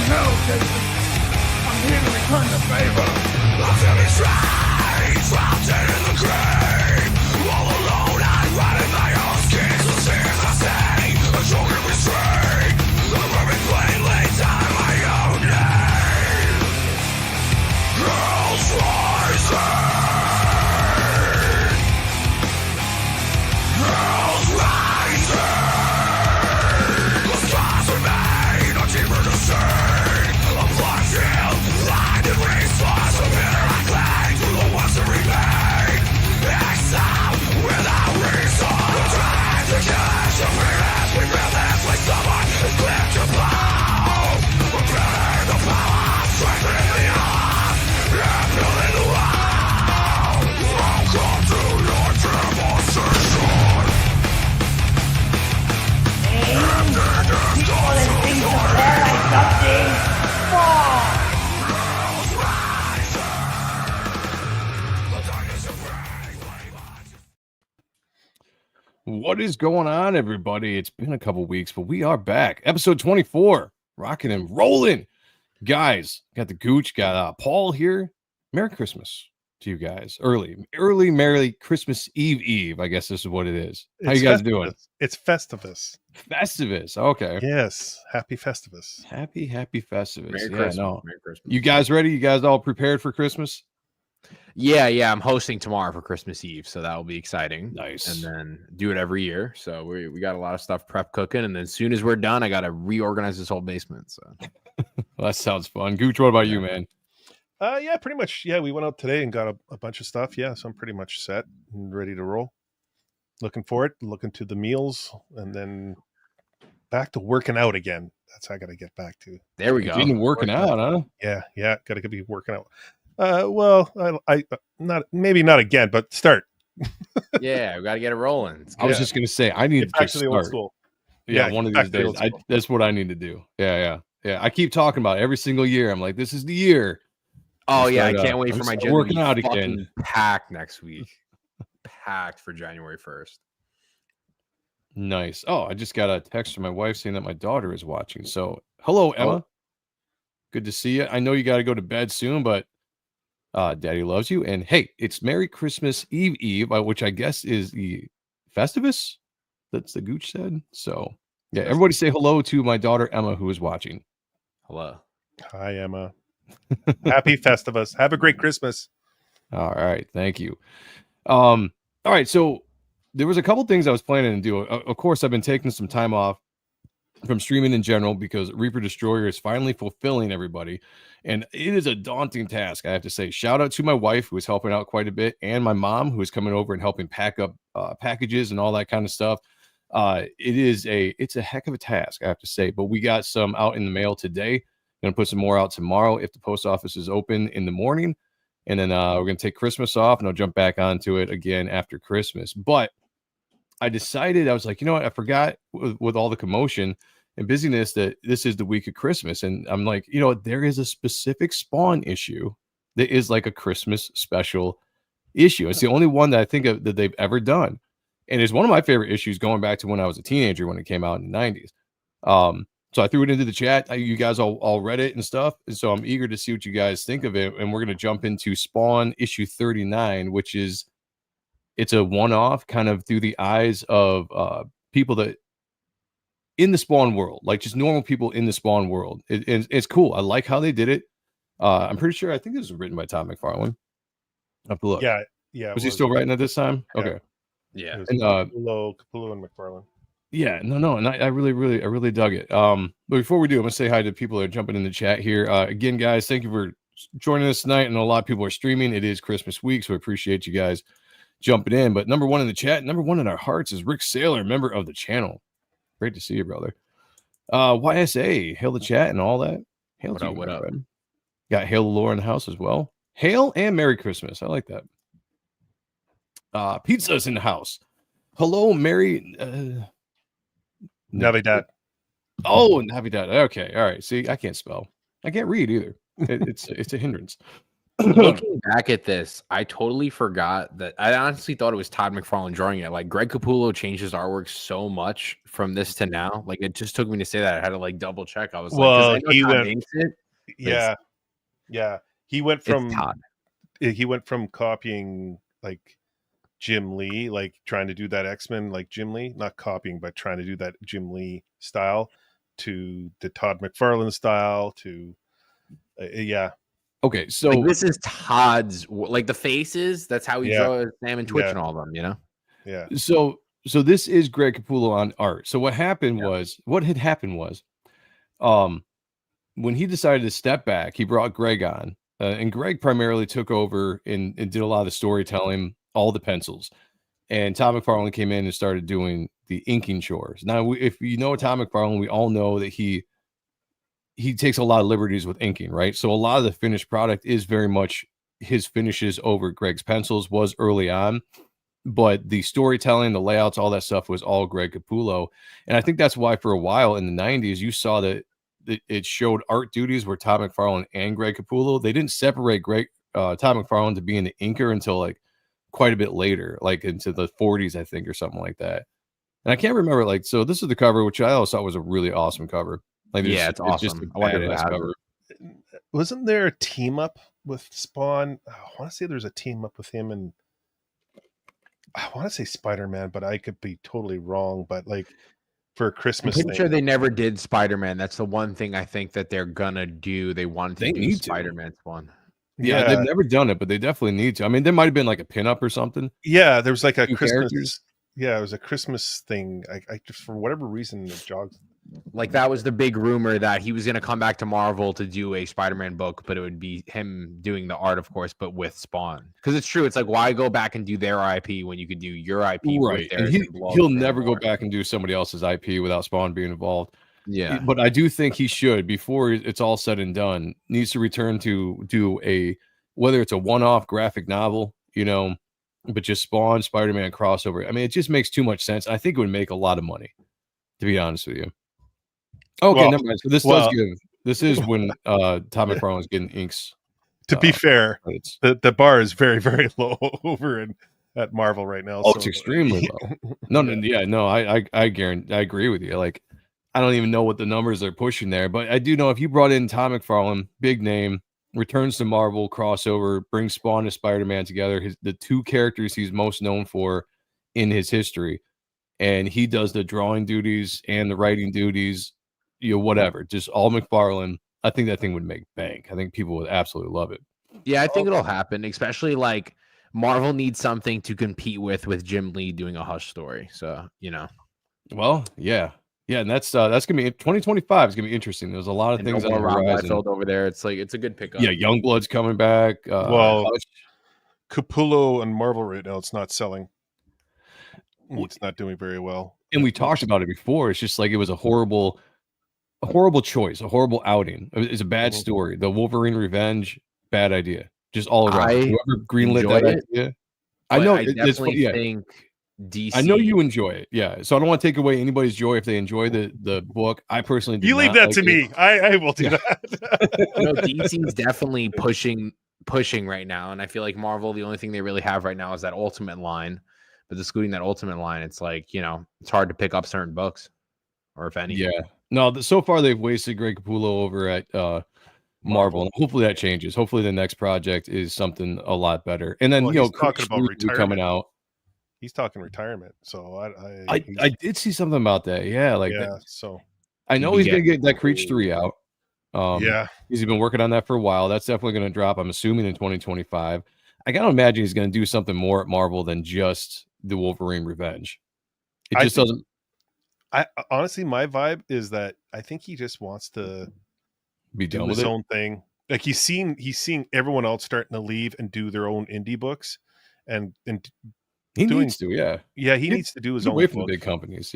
hell, Jason. I'm here to return the favor. I'm feeling strange, trapped in the grave. All alone, I'm riding my own skin. So seeing the same, a choking restraint. I'm very plainly telling my own name. Hell's rising. Hell's rising. The scars remain, a deeper to see. A blood field, blinded response. A bitter I cling to the ones that remain. Exile without reason. The drive to catch the feelings we feel this way. Someone is clear to blow. We're building the power, strengthening the arm, and building the wall. Welcome to your demonstration. People and things of there like something. Fall. What is going on, everybody? It's been a couple weeks, but we are back. Episode 24, rocking and rolling. Guys, got the Gooch, got Paul here. Merry Christmas to you guys. Early Merry Christmas Eve, I guess this is what it is. How you guys doing? It's Festivus. Festivus, okay. Yes, happy Festivus. Happy Festivus. Merry Yeah, Christmas. no. Merry Christmas. You guys ready? You guys all prepared for Christmas? Yeah. I'm hosting tomorrow for Christmas Eve, so that will be exciting. Nice. And then do it every year. So we got a lot of stuff prep cooking, and then as soon as we're done, I got to reorganize this whole basement. So Well, that sounds fun. Gooch, what about you, man? Yeah, pretty much. Yeah, we went out today and got a bunch of stuff. Yeah, so I'm pretty much set and ready to roll. Looking for it, looking to the meals, and then back to working out again. That's how I got to get back to. there we go. Been working out, huh? Yeah, got to be working out. Well, I not maybe not again, but start. Yeah, we got to get it rolling. I was Yeah. just gonna say I need Get to back to the old start. school. Yeah, Yeah, one of back these to the days. old school. That's what I need to do. Yeah. I keep talking about it every single year. I'm like, this is the year. Oh yeah, I Start, can't wait I'm for my start gym working to be out fucking again. packed next week. Packed for January 1st. Nice. Oh, I just got a text from my wife saying that my daughter is watching. So, hello, Emma. Good to see you. I know you got to go to bed soon, but Daddy loves you. And hey, it's Merry Christmas Eve, which I guess is the Festivus. That's the Gooch said. So, yeah, everybody say hello to my daughter Emma, who is watching. Hello. Hi, Emma. Happy Festivus. Have a great Christmas. All right, thank you. All right, so there was a couple things I was planning to do. Of course, I've been taking some time off from streaming in general because Reaper Destroyer is finally fulfilling everybody, and it is a daunting task, I have to say. Shout out to my wife, who is helping out quite a bit, and my mom, who is coming over and helping pack up packages and all that kind of stuff. It's a heck of a task, I have to say, but we got some out in the mail today. Going to put some more out tomorrow if the post office is open in the morning. And then we're going to take Christmas off, and I'll jump back onto it again after Christmas. But I decided, I was like, you know what? I forgot with all the commotion and busyness that this is the week of Christmas. And I'm like, you know, there is a specific Spawn issue that is like a Christmas special issue. It's the only one that I think of that they've ever done. And it's one of my favorite issues going back to when I was a teenager when it came out in the 90s. So I threw it into the chat. You guys all read it and stuff. And so I'm eager to see what you guys think of it. And we're going to jump into Spawn issue 39, which is, it's a one-off kind of through the eyes of people that in the Spawn world, like just normal people in the Spawn world. It's cool. I like how they did it. I'm pretty sure, I think this was written by Todd McFarlane. I have to look. Yeah. Was he still writing at this time? Yeah. Okay. Yeah. And, And, Capullo and McFarlane. Yeah, no, and I really dug it. But before we do, I'm gonna say hi to people that are jumping in the chat here. Again, guys, thank you for joining us tonight. I know a lot of people are streaming. It is Christmas week, so I appreciate you guys jumping in. But number one in the chat, number one in our hearts is Rick Saylor, member of the channel. Great to see you, brother. YSA, hail the chat and all that. Hail What to up, you, what my up? friend. Got Hail the Lore in the house as well. Hail and Merry Christmas. I like that. Pizza's in the house. Hello, Merry. Navidad. Oh, Navidad. Okay, all right. See, I can't spell. I can't read either. It's a hindrance. Looking back at this, I totally forgot that. I honestly thought it was Todd McFarlane drawing it. Like Greg Capullo changed his artwork so much from this to now. Like it just took me to say that. I had to like double check. I was like, because Well, I know he Todd went, inks it. yeah, yeah. He went It's from Todd. Copying like Jim Lee, like trying to do that X-Men like Jim Lee, not copying, but trying to do that Jim Lee style, to the Todd McFarlane style, to yeah. Okay, so Like this is Todd's, like the faces. That's how he Yeah. draws Sam and Twitch Yeah. and all of them. You know. Yeah. so this is Greg Capullo on art. So what happened was, when he decided to step back, he brought Greg on, and Greg primarily took over and did a lot of storytelling, all the pencils. And Tom McFarlane came in and started doing the inking chores. Now, if you know Tom McFarlane, we all know that he takes a lot of liberties with inking, right? So a lot of the finished product is very much his finishes over Greg's pencils, was early on. But the storytelling, the layouts, all that stuff was all Greg Capullo. And I think that's why for a while in the 90s, you saw that it showed art duties were Tom McFarlane and Greg Capullo. They didn't separate Tom McFarlane to being the inker until like quite a bit later, like into the 40s, I think, or something like that. And I can't remember, like, so this is the cover, which I always thought was a really awesome cover. Like, Yeah, it's awesome. Just a I wonder if it badass has cover. Wasn't there a team up with Spawn? I want to say there's a team up with him, and I want to say Spider-Man, but I could be totally wrong. But like for a I'm Christmas pretty thing, sure they never did Spider-Man. That's the one thing I think that they're gonna do. They wanted to They do need to. Spider-Man's one. Yeah, they've never done it, but they definitely need to. I mean, there might have been like a pinup or something. Yeah, there was like a Two Christmas. characters. Yeah, it was a Christmas thing. I just, for whatever reason, it jogs. Like that was the big rumor that he was gonna come back to Marvel to do a Spider-Man book, but it would be him doing the art, of course, but with Spawn. Because it's true, it's like why go back and do their IP when you could do your IP Right. with And theirs? and blow he'll up never go more. back and do somebody else's IP without Spawn being involved. Yeah, But I do think he should, before it's all said and done, needs to return to do whether it's a one-off graphic novel, but just Spawn, Spider-Man crossover. I mean, it just makes too much sense. I think it would make a lot of money, to be honest with you. Okay, Well, never mind. So this is when Tom McFarlane was getting inks. To be fair, credits. the bar is very, very low over at Marvel right now. Oh, so, it's extremely low. No, I guarantee, I agree with you. Like, I don't even know what the numbers are pushing there, but I do know if you brought in Tom McFarlane, big name, returns to Marvel, crossover, brings Spawn and Spider-Man together, the two characters he's most known for in his history, and he does the drawing duties and the writing duties, whatever, just all McFarlane. I think that thing would make bank. I think people would absolutely love it. yeah, I think it'll happen. Especially like Marvel needs something to compete with Jim Lee doing a Hush story. So Well, yeah, and that's gonna be 2025 is gonna be interesting. There's a lot of things on the horizon. over there. It's like it's a good pickup. Yeah, Youngblood's coming back. Well, Hush. Capullo and Marvel right now, it's not selling. It's not doing very well. And we talked about it before. It's just like it was a horrible choice, a horrible outing. It's a bad story. The Wolverine Revenge, bad idea. Just all around. Whoever greenlit that idea. I know. I definitely think DC. I know you enjoy it. Yeah. So I don't want to take away anybody's joy if they enjoy the book. I personally do. You leave that to me. I will do that. No, DC's definitely pushing right now, and I feel like Marvel, the only thing they really have right now is that Ultimate line. But excluding that Ultimate line, it's like it's hard to pick up certain books, or if any. Yeah. No. So far they've wasted Greg Capullo over at Marvel, and hopefully that changes. Hopefully the next project is something a lot better. And then he's talking about retirement coming out. He's talking retirement, so I did see something about that. Yeah, so I know he's gonna get that Creech 3 out. He's been working on that for a while. That's definitely gonna drop, I'm assuming, in 2025. I gotta imagine he's gonna do something more at Marvel than just the Wolverine Revenge. It just doesn't. I honestly, my vibe is that I think he just wants to be done with his own thing. Like he's seeing everyone else starting to leave and do their own indie books, and he needs to, he needs to do his own away from the big companies,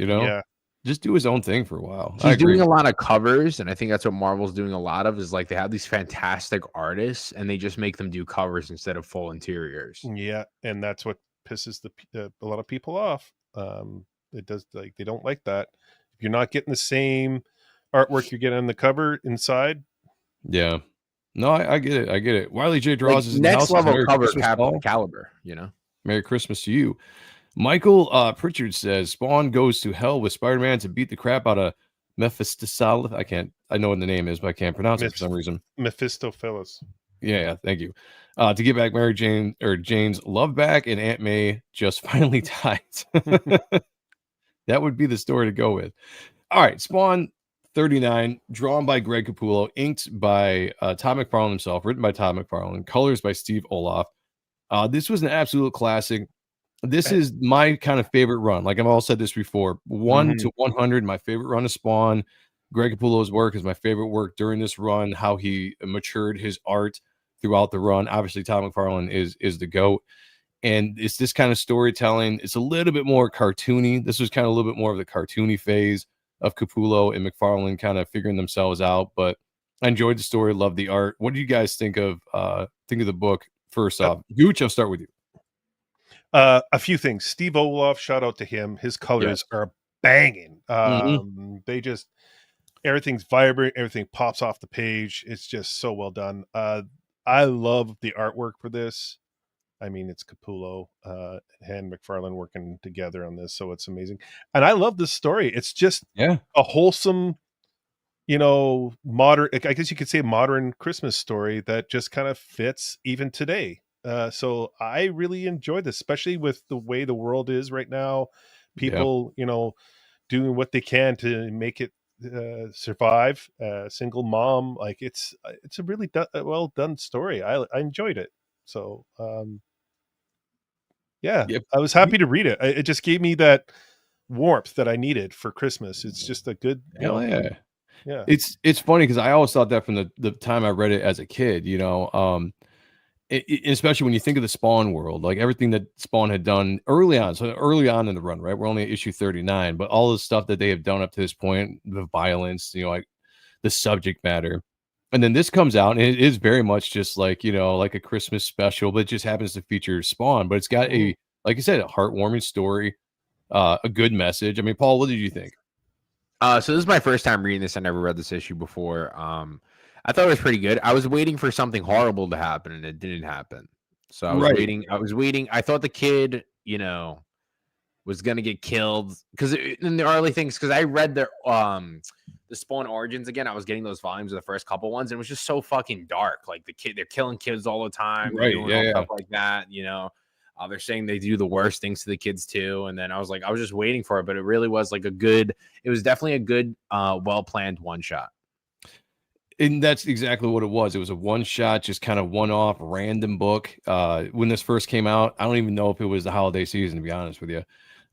just do his own thing for a while. He's doing a lot of covers, and I think that's what Marvel's doing a lot of, is like they have these fantastic artists and they just make them do covers instead of full interiors. Yeah, and that's what pisses a lot of people off. It does, like, they don't like that. If you're not getting the same artwork you're getting on the cover inside. Yeah. No, I get it. I get it. Wiley J. Draws is in the next house. level Merry cover Christmas, Paul. caliber, you know. Merry Christmas to you. Michael Pritchard says Spawn goes to hell with Spider-Man to beat the crap out of Mephistopheles. I know what the name is, but I can't pronounce it for some reason. Mephistopheles. Yeah, thank you. To get back Mary Jane or Jane's love back, and Aunt May just finally died. That would be the story to go with. All right, Spawn 39, drawn by Greg Capullo, inked by Todd McFarlane himself, written by Todd McFarlane, colors by Steve Olaf. This was an absolute classic. This is my kind of favorite run. Like I've all said this before, 1 to 100, my favorite run of Spawn. Greg Capullo's work is my favorite work during this run, how he matured his art throughout the run. Obviously, Todd McFarlane is the GOAT. And it's this kind of storytelling. It's a little bit more cartoony. This was kind of a little bit more of the cartoony phase of Capullo and McFarlane kind of figuring themselves out. But I enjoyed the story, loved the art. What do you guys think of the book first off? Gooch, I'll start with you. A few things. Steve Olaf, shout out to him. His colors are banging. They just, everything's vibrant. Everything pops off the page. It's just so well done. I love the artwork for this. I mean, it's Capullo and McFarlane working together on this, so it's amazing. And I love this story. It's just a wholesome, modern, I guess you could say modern Christmas story that just kind of fits even today. So I really enjoy this, especially with the way the world is right now. People, doing what they can to make it survive. Single mom, like it's a really well done story. I enjoyed it. So I was happy to read it. It just gave me that warmth that I needed for Christmas. It's just a good yeah. It's funny because I always thought that from the time I read it as a kid, especially when you think of the Spawn world, like everything that Spawn had done early on. So early on in the run, right? We're only at issue 39, but all the stuff that they have done up to this point, the violence, like the subject matter. And then this comes out and it is very much just like, like a Christmas special, but it just happens to feature Spawn. But it's got like I said, a heartwarming story, a good message. I mean, Paul, what did you think? So this is my first time reading this. I never read this issue before. I thought it was pretty good. I was waiting for something horrible to happen, and it didn't happen. So I was waiting. I thought the kid, was gonna get killed because in the early things. Because I read the Spawn Origins again. I was getting those volumes of the first couple ones, and it was just so fucking dark. Like they're killing kids all the time, right? Stuff like that. They're saying they do the worst things to the kids too. And then I was just waiting for it, but it really was like it was definitely a good, well-planned one shot. And that's exactly what it was. It was a one shot, just kind of one-off random book. When this first came out, I don't even know if it was the holiday season, to be honest with you.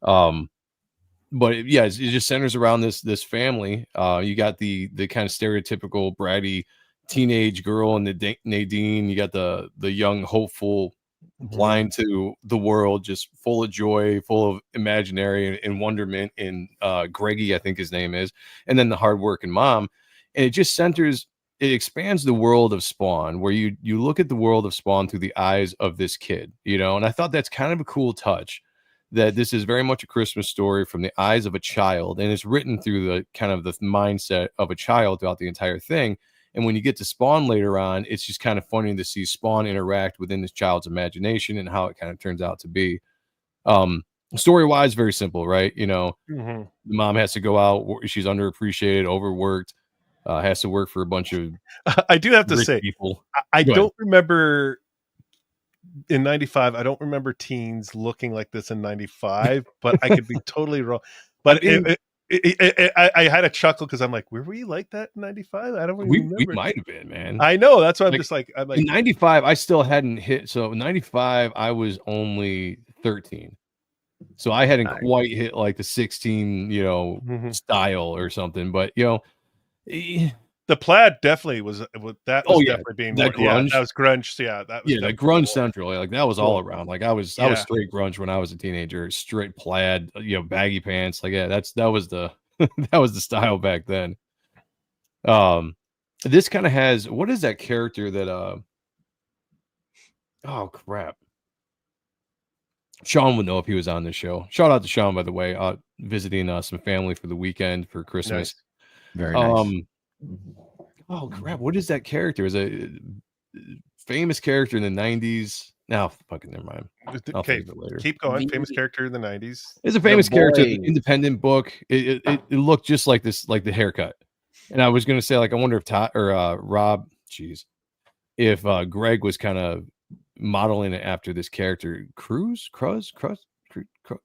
But it just centers around this family. You got the kind of stereotypical bratty teenage girl and the Nadine. You got the young hopeful, blind to the world, just full of joy, full of imaginary and wonderment. And Greggy, I think his name is, and then the hardworking mom. And it just it expands the world of Spawn, where you look at the world of Spawn through the eyes of this kid, and I thought that's kind of a cool touch, that this is very much a Christmas story from the eyes of a child, and it's written through the kind of the mindset of a child throughout the entire thing. And when you get to Spawn later on, it's just kind of funny to see Spawn interact within this child's imagination and how it kind of turns out to be. Story-wise, very simple, right? The mom has to go out, she's underappreciated, overworked, has to work for a bunch of I do have to say people. I don't remember in 95. I don't remember teens looking like this in 95, but I could be totally wrong. But I had a chuckle because I'm like, were we like that in 95? I don't remember. We might have been, man. I know. That's why I'm in 95, I still hadn't hit. So in 95, I was only 13. So I hadn't quite hit like the 16, style or something. But, the plaid definitely was definitely being that grunge. That was grunge. So yeah, that was the grunge central. Like that was all around. Like I was straight grunge when I was a teenager. Straight plaid, baggy pants. Like that was the that was the style back then. This kind of has, what is that character that oh crap. Sean would know if he was on this show. Shout out to Sean, by the way, visiting some family for the weekend for Christmas. Nice. Very nice. Oh crap! What is that character? Is a famous character in the '90s? No, fucking never mind. I'll Okay, think of it later. keep going. Famous character in the 90s. It's a famous character, boy. independent book. It looked just like this, like the haircut. And I was gonna say, like, I wonder if Todd or Rob, geez, if Greg was kind of modeling it after this character.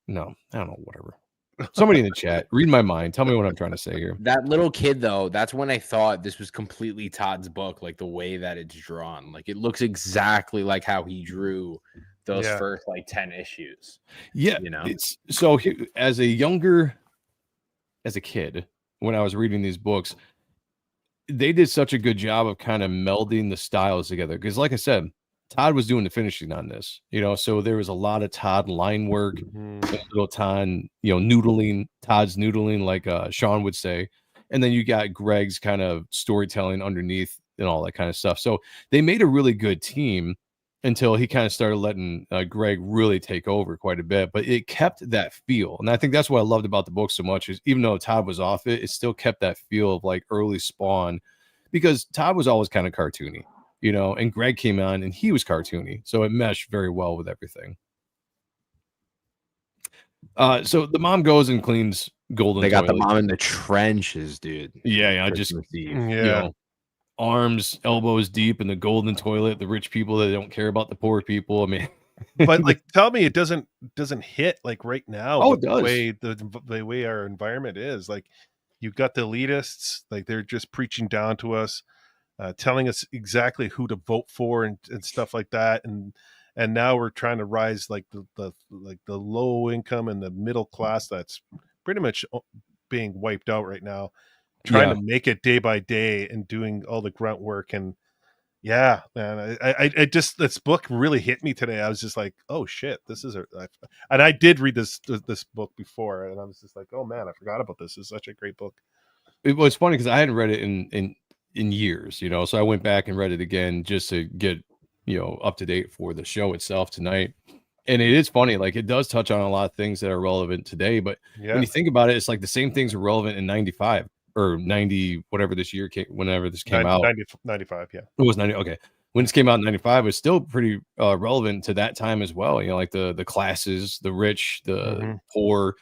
No, I don't know, whatever. Somebody in the chat, read my mind. Tell me what I'm trying to say here. That little kid, though, that's when I thought this was completely Todd's book, like the way that it's drawn. Like it looks exactly like how he drew those first like 10 issues. Yeah, you know, it's so as a kid, when I was reading these books, they did such a good job of kind of melding the styles together. Because, like I said, Todd was doing the finishing on this, so there was a lot of Todd line work, a little Todd, noodling, Todd's noodling, like Sean would say. And then you got Greg's kind of storytelling underneath and all that kind of stuff. So they made a really good team until he kind of started letting Greg really take over quite a bit. But it kept that feel. And I think that's what I loved about the book so much, is even though Todd was off it, it still kept that feel of like early Spawn, because Todd was always kind of cartoony. And Greg came on and he was cartoony. So it meshed very well with everything. So the mom goes and cleans Golden. They got the mom in the trenches, dude. Yeah, just arms, elbows deep in the golden toilet. The rich people that don't care about the poor people. I mean, but like, tell me, it doesn't hit like right now. Oh, it does. The way our environment is. Like, you've got the elitists, like they're just preaching down to us. Telling us exactly who to vote for and stuff like that, and now we're trying to rise like the low income and the middle class that's pretty much being wiped out right now, trying to make it day by day and doing all the grunt work. And yeah, man, I just, this book really hit me today. I was just like, oh shit, this is and I did read this book before, and I was just like, oh man, I forgot about this. It's such a great book. It was funny because I hadn't read it in years, so I went back and read it again just to get up to date for the show itself tonight. And it is funny, like it does touch on a lot of things that are relevant today, but when you think about it, it's like the same things are relevant in 95 or 90, whatever this year came, whenever this came out. 95, yeah, it was 90. Okay, when this came out in 95, it was still pretty relevant to that time as well. Like the classes, the rich, the poor,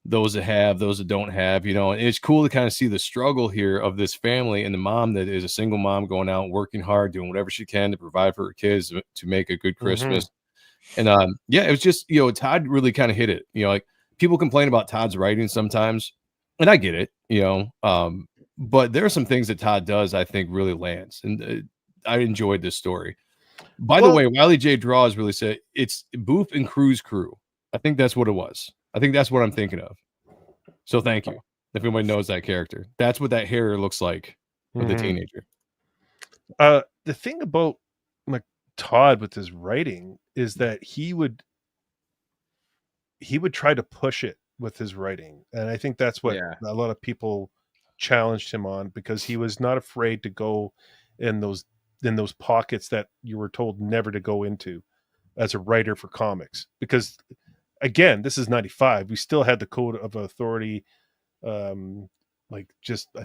those that have, those that don't have, and it's cool to kind of see the struggle here of this family and the mom that is a single mom going out working hard, doing whatever she can to provide for her kids to make a good Christmas. And it was just, Todd really kind of hit it. Like people complain about Todd's writing sometimes, and I get it, but there are some things that Todd does I think really lands, and I enjoyed this story. By the way, Wiley J. Draws really said it's Boof and Crew's crew. I think that's what it was. I think that's what I'm thinking of. So thank you. If anybody knows that character, that's what that hair looks like with the teenager. The thing about Todd with his writing is that he would try to push it with his writing, and I think that's what a lot of people challenged him on, because he was not afraid to go in those pockets that you were told never to go into as a writer for comics. Because again, this is 95. We still had the Code of Authority. I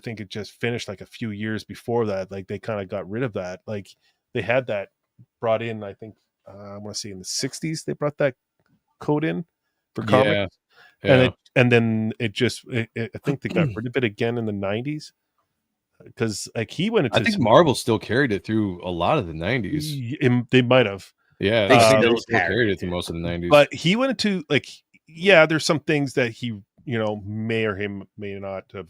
think it just finished like a few years before that. Like they kind of got rid of that. Like they had that brought in, I think, I want to say in the 60s, they brought that code in for comics. Yeah. And then I think they got rid of it again in the 90s. Because like he went into, I think Marvel still carried it through a lot of the 90s. They might have. Yeah, they still carried it through most of the 90s. But he went into there's some things that he, may or may not have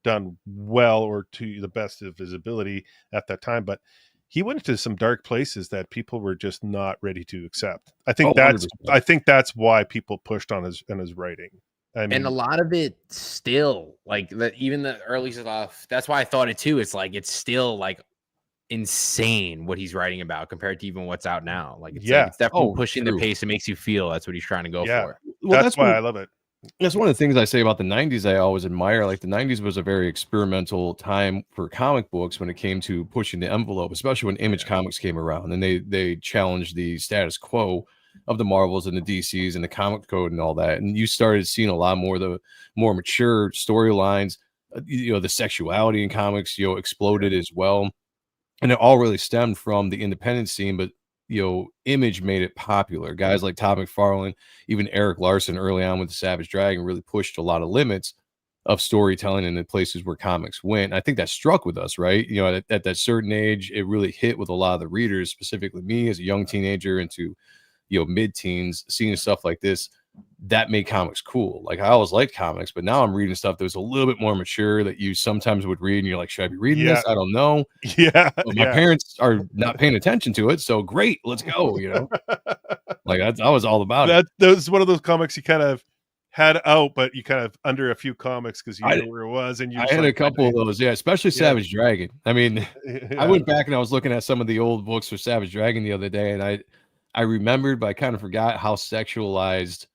done well or to the best of his ability at that time. But he went into some dark places that people were just not ready to accept. I think that's why people pushed on his writing. I mean, and a lot of it still even the early stuff. That's why I thought it too. It's like it's still like insane what he's writing about compared to even what's out now. Like it's definitely pushing the pace. It makes you feel that's what he's trying to go for. Well, that's why I love it. That's one of the things I say about the 90s I always admire. Like the 90s was a very experimental time for comic books when it came to pushing the envelope, especially when Image Comics came around and they challenged the status quo of the Marvels and the DCs and the comic code and all that. And you started seeing a lot more of the more mature storylines, the sexuality in comics, exploded as well. And it all really stemmed from the independent scene, but Image made it popular. Guys like Todd McFarlane, even Eric Larson early on with the Savage Dragon really pushed a lot of limits of storytelling in the places where comics went. And I think that struck with us, right? At that certain age, it really hit with a lot of the readers, specifically me as a young teenager into mid-teens, seeing stuff like this that made comics cool. Like, I always liked comics, but now I'm reading stuff that was a little bit more mature that you sometimes would read and you're like, should I be reading this? I don't know. Yeah. But my parents are not paying attention to it, so great, let's go. Like, I was all about it. That was one of those comics you kind of had out, but you kind of under a few comics because you knew where it was. And I had a couple of those, especially Savage Dragon. I mean, I went back and I was looking at some of the old books for Savage Dragon the other day, and I remembered, but I kind of forgot how sexualized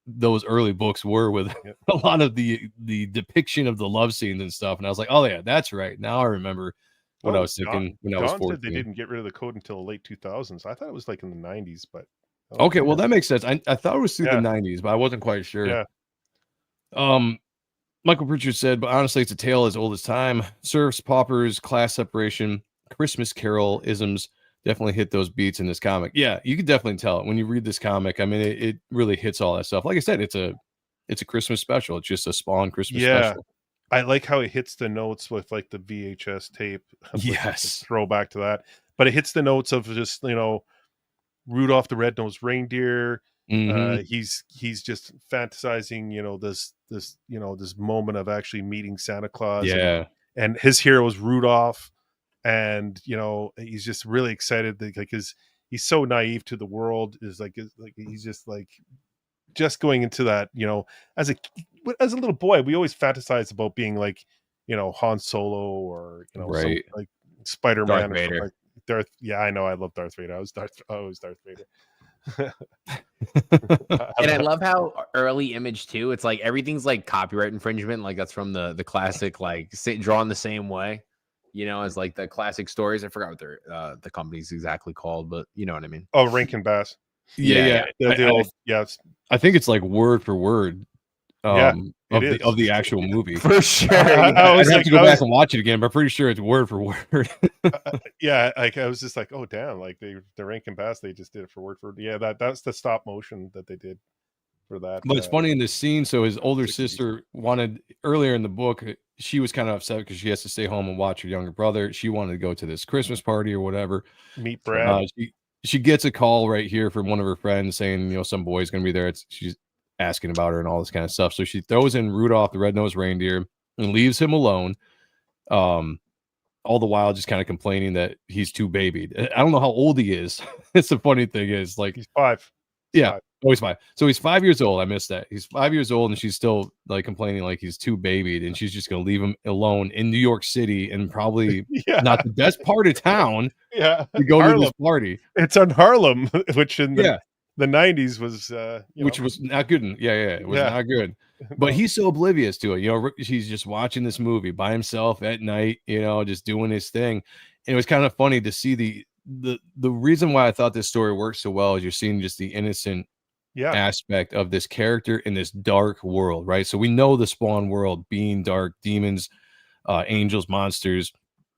those early books were with a lot of the depiction of the love scenes and stuff. And I was like, oh yeah, that's right. Now I remember what I was thinking when I was 14. Said they didn't get rid of the code until the late 2000s. I thought it was like in the 90s, but okay, well that makes sense. I thought it was through the 90s, but I wasn't quite sure. Michael Pritchard said, but honestly, it's a tale as old as time. Serfs, paupers, class separation, Christmas Carol isms definitely hit those beats in this comic. Yeah, you can definitely tell it when you read this comic. I mean, it really hits all that stuff. Like I said, it's a Christmas special. It's just a Spawn Christmas special. I like how it hits the notes with like the VHS tape. Yes. Throwback to that. But it hits the notes of just, Rudolph the Red-Nosed Reindeer. He's just fantasizing, this moment of actually meeting Santa Claus. Yeah. And his hero is Rudolph. And he's just really excited because he's so naive to the world. Is like he's just going into that. As a little boy, we always fantasize about being like Han Solo or right, like Spider-Man, Darth Vader. Like Darth. Yeah, I know. I love Darth Vader. I was Darth Vader. And I love how early Image too. It's like everything's like copyright infringement. Like that's from the classic drawn the same way. As like the classic stories. I forgot what the company's exactly called, but you know what I mean. Oh, Rankin Bass. Yeah. I think it's like word for word. Of the actual movie for sure. I'd have to go back and watch it again, but I'm pretty sure it's word for word. I was just like, oh damn, like the Rankin Bass, they just did it for word for word. Yeah, that's the stop motion that they did for that. But it's funny in this scene. So his older sister wanted earlier in the book. She was kind of upset because she has to stay home and watch her younger brother. She wanted to go to this Christmas party or whatever. Meet Brad. She gets a call right here from one of her friends saying, some boy's going to be there. She's asking about her and all this kind of stuff. So she throws in Rudolph the Red-Nosed Reindeer and leaves him alone. All the while just kind of complaining that he's too babied. I don't know how old he is. It's the funny thing is like he's 5. Yeah. He's 5. So he's 5 years old. I missed that. He's 5 years old and she's still like complaining like he's too babied and she's just going to leave him alone in New York City and probably not the best part of town to go Harlem. to this party. It's on Harlem, which in the 90s was which was not good. It was not good. But he's so oblivious to it. He's just watching this movie by himself at night, just doing his thing. And it was kind of funny to see the reason why I thought this story works so well is you're seeing just the innocent aspect of this character in this dark world, right? So we know the Spawn world being dark, demons, angels, monsters,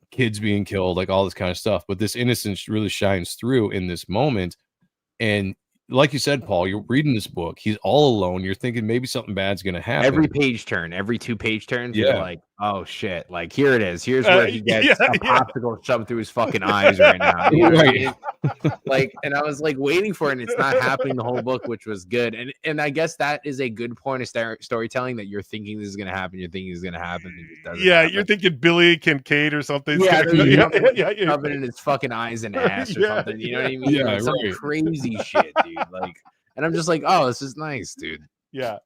kids being killed, like all this kind of stuff. But this innocence really shines through in this moment. And like you said, Paul, you're reading this book. He's all alone. You're thinking maybe something bad's going to happen. Every page turn, every 2 page turns, you're like, oh shit, like here it is. Here's where he gets a popsicle shoved through his fucking eyes right now. You know what I mean? Like, and I was like waiting for it, and it's not happening the whole book, which was good. And I guess that is a good point of storytelling that you're thinking this is going to happen. You're thinking it's going to happen. And it doesn't happen. You're thinking Billy Kincaid or something. Rubbing in his fucking eyes and ass or something. You know what I mean? Yeah, like some crazy shit, dude. Like, and I'm just like, oh, this is nice, dude. Yeah.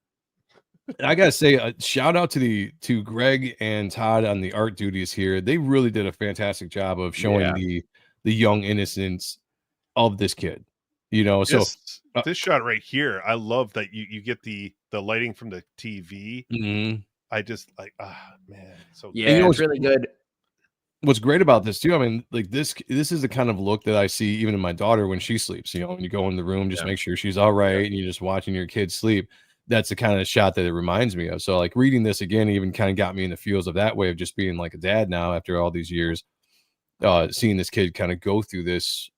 I gotta say, a shout out to Greg and Todd on the art duties here. They really did a fantastic job of showing the young innocence of this kid. So this shot right here, I love that you get the lighting from the TV. Mm-hmm. I just like, man, so it's really good. What's great about this too, I mean, like this is the kind of look that I see even in my daughter when she sleeps. When you go in the room, just make sure she's all right, and you're just watching your kid sleep. that's the kind of shot that it reminds me of. So like reading this again even kind of got me in the feels of that way of just being like a dad now after all these years, seeing this kid kind of go through this,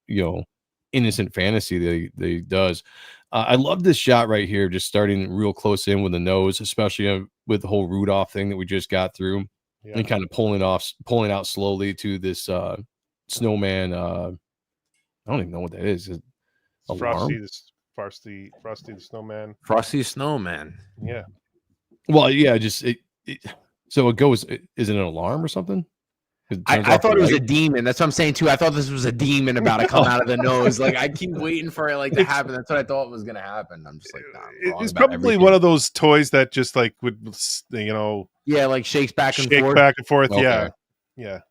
innocent fantasy that he does. I love this shot right here, just starting real close in with the nose, especially with the whole Rudolph thing that we just got through, and kind of pulling out slowly to this snowman. I don't even know what that is. Frosty the Snowman. Frosty Snowman. Yeah. Well, yeah, just so it goes. Is it an alarm or something? I thought it was a demon. That's what I'm saying too. I thought this was a demon about to come out of the nose. Like I keep waiting for it to happen. That's what I thought was gonna happen. I'm just like, nah, it's probably one of those toys that just like would, like shakes back and forth. Okay. Yeah.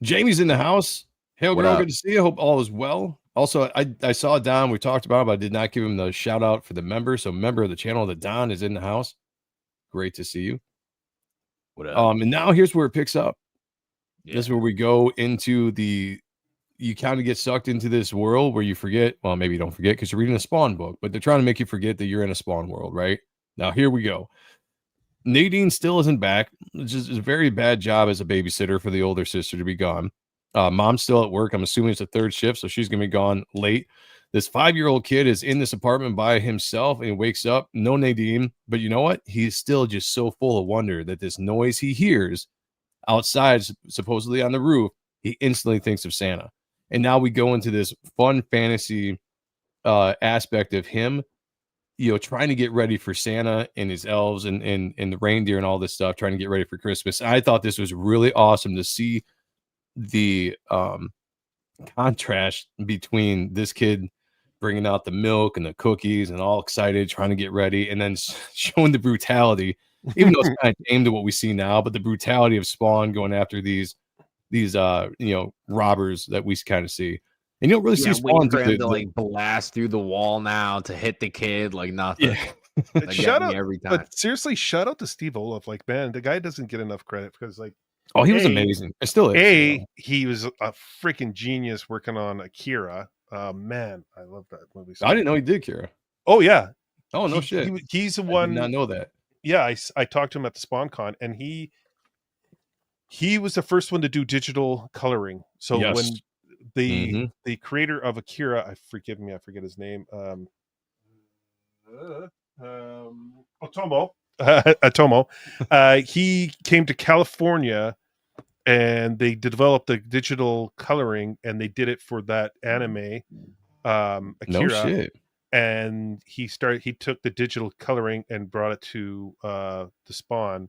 Jamie's in the house. Hey, girl, good to see you. Hope all is well. Also, I saw Don. We talked about it, but I did not give him the shout out for the member. So, member of the channel, that Don is in the house. Great to see you. What up? And now here's where it picks up. Yeah. This is where we go into you kind of get sucked into this world where you forget. Well, maybe you don't forget because you're reading a Spawn book, but they're trying to make you forget that you're in a Spawn world, right? Now, here we go. Nadine still isn't back. It's just a very bad job as a babysitter for the older sister to be gone. Mom's still at work. I'm assuming it's a third shift, so she's going to be gone late. This 5-year-old kid is in this apartment by himself, and he wakes up. No Nadine, but you know what? He's still just so full of wonder that this noise he hears outside, supposedly on the roof, he instantly thinks of Santa. And now we go into this fun fantasy aspect of him, trying to get ready for Santa and his elves and the reindeer and all this stuff, trying to get ready for Christmas. I thought this was really awesome to see the contrast between this kid bringing out the milk and the cookies and all excited, trying to get ready, and then showing the brutality, even though it's kind of aimed at what we see now, but the brutality of Spawn going after these robbers that we kind of see. And you don't really see Spawn to blast through the wall now to hit the kid like nothing. Yeah. Shout out every time. But seriously, shout out to Steve Olaf. Like, man, the guy doesn't get enough credit because he was amazing. It still is. He was a freaking genius working on Akira. Man, I love that movie. I didn't know he did Akira. Oh yeah. Oh no shit. He's the one. I did not know that. Yeah, I talked to him at the SpawnCon, and he was the first one to do digital coloring. So when the creator of Akira, I forget his name. Otomo. He came to California, and they developed the digital coloring, and they did it for that anime, Akira. No shit. And he took the digital coloring and brought it to the Spawn,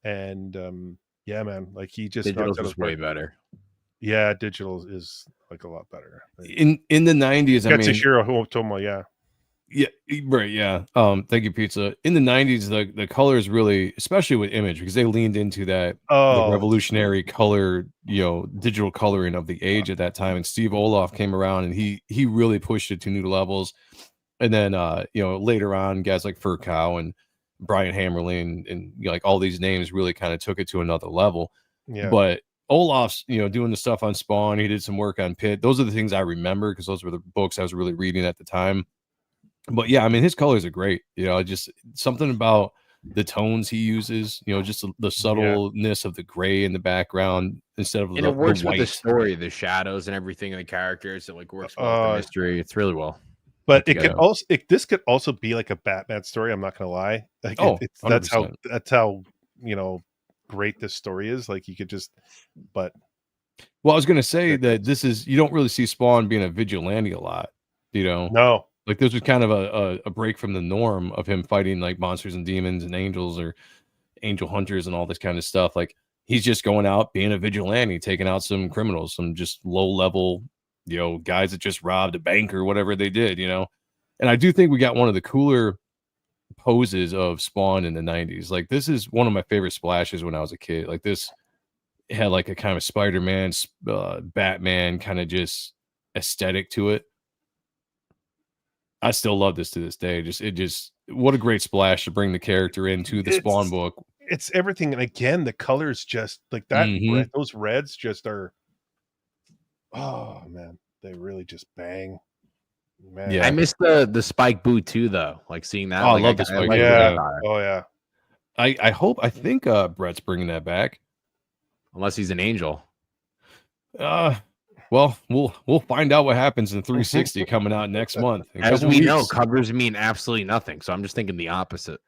and yeah, man, like he just digital was way better. Yeah, digital is like a lot better. In the 90s, Katsushiro Otomo, yeah. Yeah, right. Yeah. Thank you, Pizza. In the 90s, the colors really, especially with Image, because they leaned into that the revolutionary color, digital coloring of the age at that time. And Steve Olaf came around and he really pushed it to new levels. And then later on, guys like Furcow and Brian Hammerling and like all these names really kind of took it to another level. Yeah. But Olaf's, doing the stuff on Spawn, he did some work on Pit. Those are the things I remember because those were the books I was really reading at the time. But yeah, I mean, his colors are great. Just something about the tones he uses, just the subtleness of the gray in the background instead of it works with the story, the shadows and everything, and the characters. It like works well with the mystery. It's really well. But this could also be like a Batman story. I'm not gonna lie. Like that's how great this story is. Like you could just, but well, I was gonna say that you don't really see Spawn being a vigilante a lot. No. Like this was kind of a break from the norm of him fighting like monsters and demons and angels or angel hunters and all this kind of stuff. Like he's just going out being a vigilante, taking out some criminals, some just low level, guys that just robbed a bank or whatever they did, And I do think we got one of the cooler poses of Spawn in the 90s. Like this is one of my favorite splashes when I was a kid. Like this had like a kind of Spider-Man, Batman kind of just aesthetic to it. I still love this to this day. What a great splash to bring the character into the Spawn book. It's everything. And again, the colors just like that. Those reds just are, oh man, they really just bang. Man. Yeah. I missed the spike boot too, though. Like seeing that. Oh, I like, love the spike like boot, the Yeah. attire. Oh yeah. I think Brett's bringing that back. Unless he's an angel. Well, we'll find out what happens in 360 coming out next month. In a As couple we know, weeks. covers mean absolutely nothing. So I'm just thinking the opposite.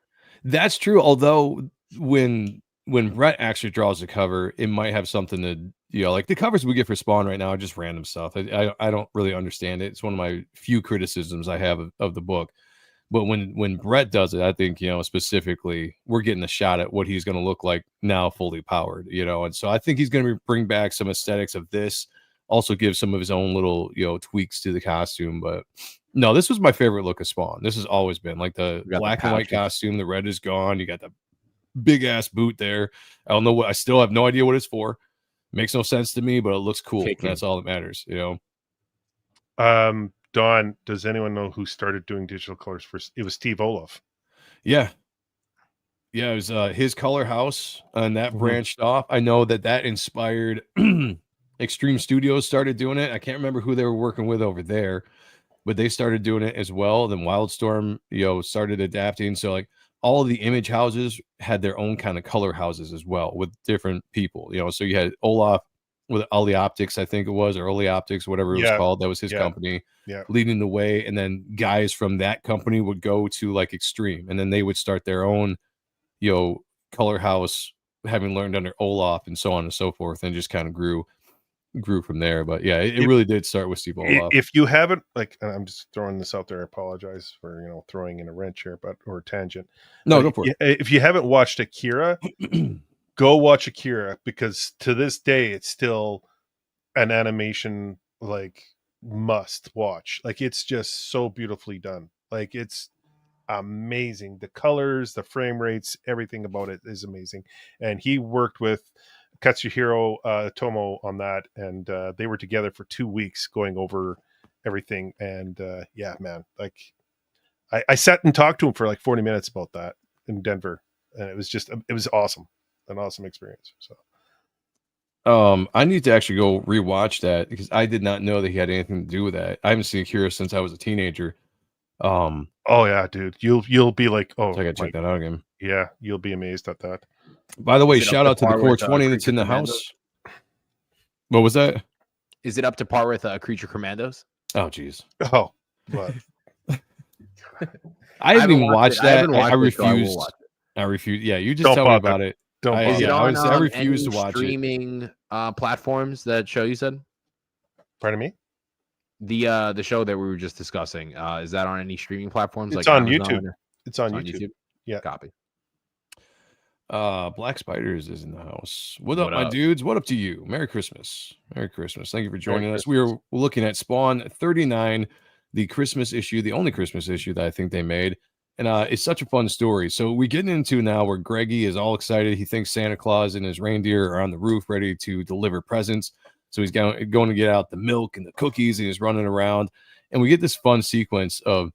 That's true. Although when Brett actually draws the cover, it might have something to, like the covers we get for Spawn right now are just random stuff. I don't really understand it. It's one of my few criticisms I have of the book. But when Brett does it, I think, specifically we're getting a shot at what he's going to look like now fully powered, and so I think he's going to bring back some aesthetics of this, also give some of his own little, tweaks to the costume. But no, this was my favorite look of Spawn. This has always been like the black and white costume. The red is gone. You got the big ass boot there. I don't know I still have no idea what it's for. Makes no sense to me, but it looks cool. That's all that matters, Dawn, does anyone know who started doing digital colors first? It was Steve Olaf. Yeah. Yeah, it was his color house, and that branched off. I know that inspired Extreme Studios started doing it. I can't remember who they were working with over there, but they started doing it as well. Then Wildstorm, started adapting. So like all of the image houses had their own kind of color houses as well with different people. So you had Olaf with Ollie Optics, I think it was, or Early Optics, whatever it was called. That was his company leading the way. And then guys from that company would go to like Extreme, and then they would start their own, color house, having learned under Olaf and so on and so forth, and just kind of grew from there. But yeah, it really did start with Steve Olaf. If you haven't, and I'm just throwing this out there, I apologize for, throwing in a wrench here, or a tangent. No, go for it. If you haven't watched Akira, go watch Akira, because to this day it's still an animation like must watch. Like it's just so beautifully done. Like it's amazing. The colors, the frame rates, everything about it is amazing. And he worked with Katsuhiro Tomo on that, and they were together for 2 weeks going over everything. And yeah, man, like I sat and talked to him for like 40 minutes about that in Denver, and it was awesome. An awesome experience. So I need to actually go rewatch that, because I did not know that he had anything to do with that. I haven't seen Akira since I was a teenager. Oh yeah, dude, you'll be like, oh, so I gotta check that out again. Yeah, you'll be amazed at that. By the way, shout out to the 420 that's in the house. What was that? Is it up to par with Creature Commandos? Oh geez. Oh, what? I haven't even watched that. I refused. I refuse. Yeah, you just Don't tell me about it. Don't Is it on I refuse to any watch streaming platforms, that show you said? Pardon me? The show that we were just discussing, is that on any streaming platforms? It's like on Amazon YouTube. It's on YouTube. Yeah. Copy. Black Spiders is in the house. What up, my dudes? What up to you? Merry Christmas. Merry Christmas. Thank you for joining us. We are looking at Spawn 39, the Christmas issue, the only Christmas issue that I think they made. And it's such a fun story. So we get into now where Greggy is all excited. He thinks Santa Claus and his reindeer are on the roof ready to deliver presents. So he's going to get out the milk and the cookies, and he's running around. And we get this fun sequence of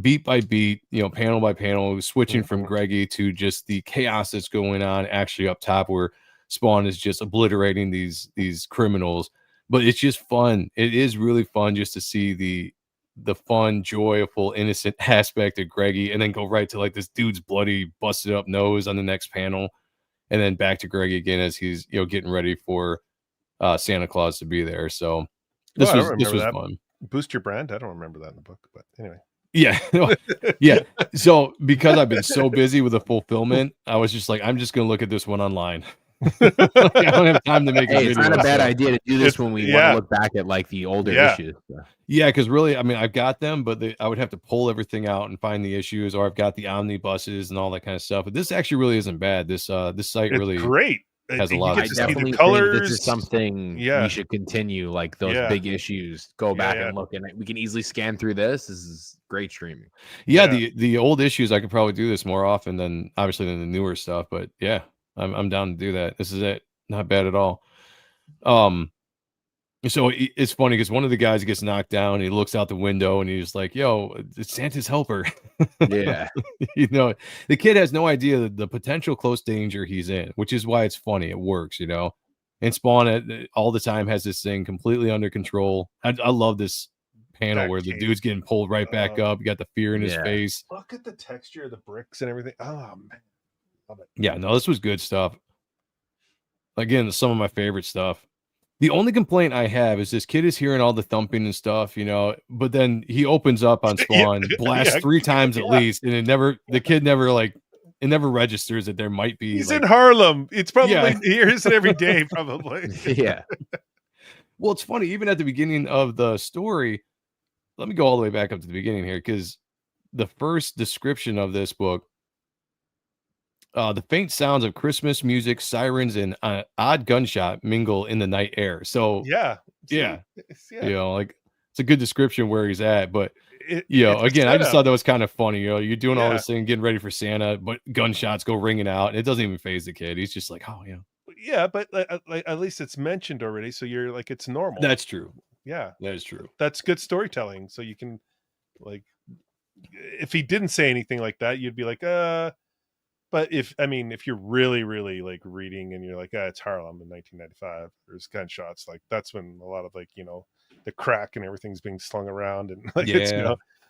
beat by beat, panel by panel, switching from Greggy to just the chaos that's going on actually up top, where Spawn is just obliterating these criminals. But it's just fun. It is really fun just to see the fun, joyful, innocent aspect of Greggy, and then go right to like this dude's bloody, busted up nose on the next panel, and then back to Greggy again as he's getting ready for Santa Claus to be there. So this was fun. Boost your brand. I don't remember that in the book, but anyway. Yeah. Yeah. So because I've been so busy with the fulfillment, I was just like, I'm just gonna look at this one online. I don't have time to make a video. It's not a bad idea to do this when we want to look back at like the older issues. Yeah, because really, I mean, I've got them, but I would have to pull everything out and find the issues, or I've got the omnibuses and all that kind of stuff. But this actually really isn't bad. This site really great. Has a lot. I definitely think this is something we should continue. Like those big issues, go back and look, and we can easily scan through this. This is great streaming. Yeah, the old issues, I could probably do this more often than the newer stuff. But yeah, I'm down to do that. This is it. Not bad at all. So it's funny because one of the guys gets knocked down. He looks out the window and he's like, "Yo, it's Santa's helper." Yeah, the kid has no idea the potential close danger he's in, which is why it's funny. It works, And Spawn all the time has this thing completely under control. I love this panel That where the cave. dude's getting pulled right back up. You got the fear in his Yeah. face. Look at the texture of the bricks and everything. Oh man, love it. Yeah, no, this was good stuff. Again, some of my favorite stuff. The only complaint I have is this kid is hearing all the thumping and stuff, you know, but then he opens up on Spawn, blasts 3 times at least, and the kid never it never registers that there might be He's in Harlem. It's probably Yeah. he hears it every day, probably. Yeah. Well, it's funny, even at the beginning of the story, let me go all the way back up to the beginning here, because the first description of this book, the faint sounds of Christmas music, sirens, and odd gunshot mingle in the night air. So Yeah. yeah, Yeah. you know, like it's a good description where he's at, but It's a again, I just setup. thought that was kind of funny. You know, you're doing all Yeah. this thing, getting ready for Santa, but gunshots go ringing out, and it doesn't even phase the kid. He's just like, oh yeah, Yeah, but like at least it's mentioned already, so you're like it's normal. that's true. Yeah, That is true. that's good storytelling. So you can like, if he didn't say anything like that, you'd be like, But if you're really, really like reading and you're like, it's Harlem in 1995, there's gunshots, like that's when a lot of like, the crack and everything's being slung around and like it's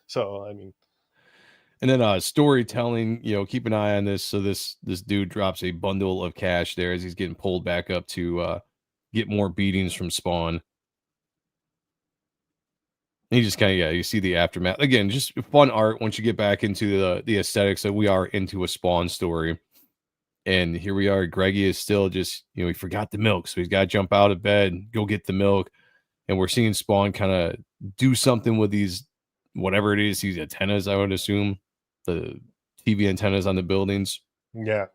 so And then storytelling, keep an eye on this. So this dude drops a bundle of cash there as he's getting pulled back up to get more beatings from Spawn. And you just kind of you see the aftermath. Again, just fun art once you get back into the aesthetics that we are into a Spawn story. And here we are. Greggy is still just, he forgot the milk. So he's got to jump out of bed, go get the milk. And we're seeing Spawn kind of do something with these, whatever it is, these antennas, I would assume. The TV antennas on the buildings. yeah.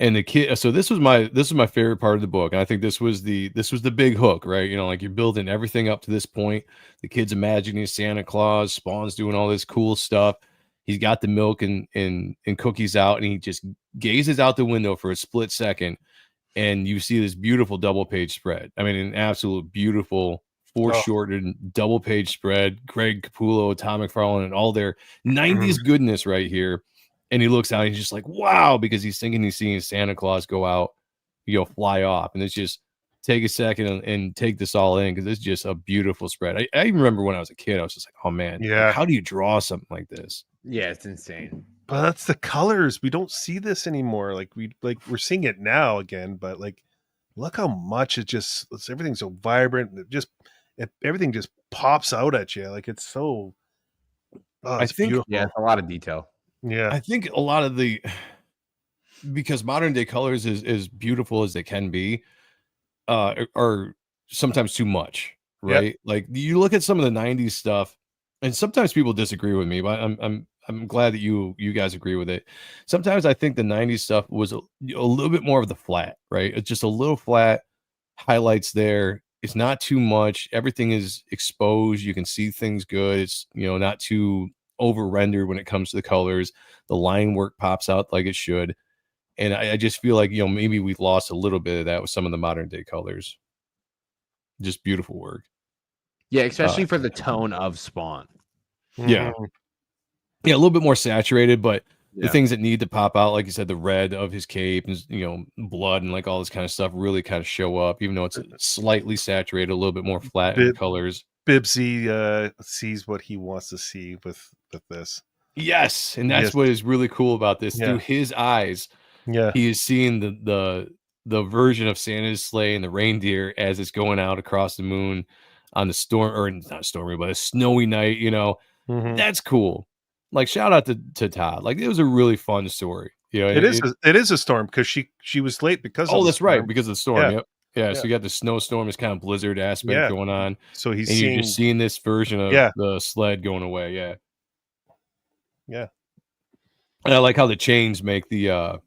And the kid, so this was my favorite part of the book. And I think this was the big hook, right? Like you're building everything up to this point. The kid's imagining Santa Claus, Spawn's doing all this cool stuff. He's got the milk and cookies out, and he just gazes out the window for a split second, and you see this beautiful double page spread. I mean, an absolute beautiful foreshortened double page spread. Greg Capullo, Tom McFarlane, and all their 90s goodness right here. And he looks out and he's just like, wow, because he's thinking he's seeing Santa Claus go out, fly off. And it's just take a second and take this all in, because it's just a beautiful spread. I even remember when I was a kid, I was just like, oh man, how do you draw something like this? Yeah, it's insane. But that's the colors. We don't see this anymore. Like we're seeing it now again, but like look how much everything's so vibrant. Everything just pops out at you. Like it's so I think beautiful. Yeah, it's a lot of detail. Yeah. I think a lot of because modern day colors is as beautiful as they can be, are sometimes too much, right? Yep. Like you look at some of the 90s stuff, and sometimes people disagree with me, but I'm glad that you guys agree with it. Sometimes I think the 90s stuff was a little bit more of the flat, right? It's just a little flat, highlights there. It's not too much. Everything is exposed. You can see things good. It's, not too over rendered when it comes to the colors. The line work pops out like it should. And I just feel like, maybe we've lost a little bit of that with some of the modern day colors. Just beautiful work. Yeah, especially for the tone of Spawn. Yeah. Yeah, a little bit more saturated, but the things that need to pop out, like you said, the red of his cape and, blood and like all this kind of stuff really kind of show up, even though it's slightly saturated, a little bit more flat in the colors. Bibbsy sees what he wants to see with this. Yes, and that's what is really cool about this. Through his eyes, he is seeing the version of Santa's sleigh and the reindeer as it's going out across the moon on the storm, or not stormy, but a snowy night. That's cool. Like shout out to Todd. Like it was a really fun story. It is a storm because she was late because. Oh, that's right, because of the storm. Yeah. Yep. Yeah, so you got the snowstorm, this kind of blizzard aspect going on. So you're just seeing this version of the sled going away. Yeah. Yeah. And I like how the chains make the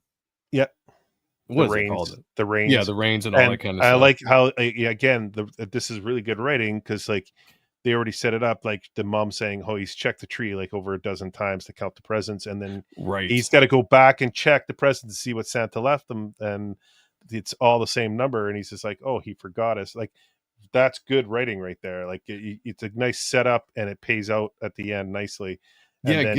what is it called? The reins. Yeah, the reins and all that kind of stuff. I like how again this is really good writing, because like they already set it up, like the mom saying, oh, he's checked the tree like over a dozen times to count the presents, and then he's got to go back and check the presents to see what Santa left them, and it's all the same number, and he's just like, oh, he forgot us. Like that's good writing right there. Like it's a nice setup, and it pays out at the end nicely. And it then,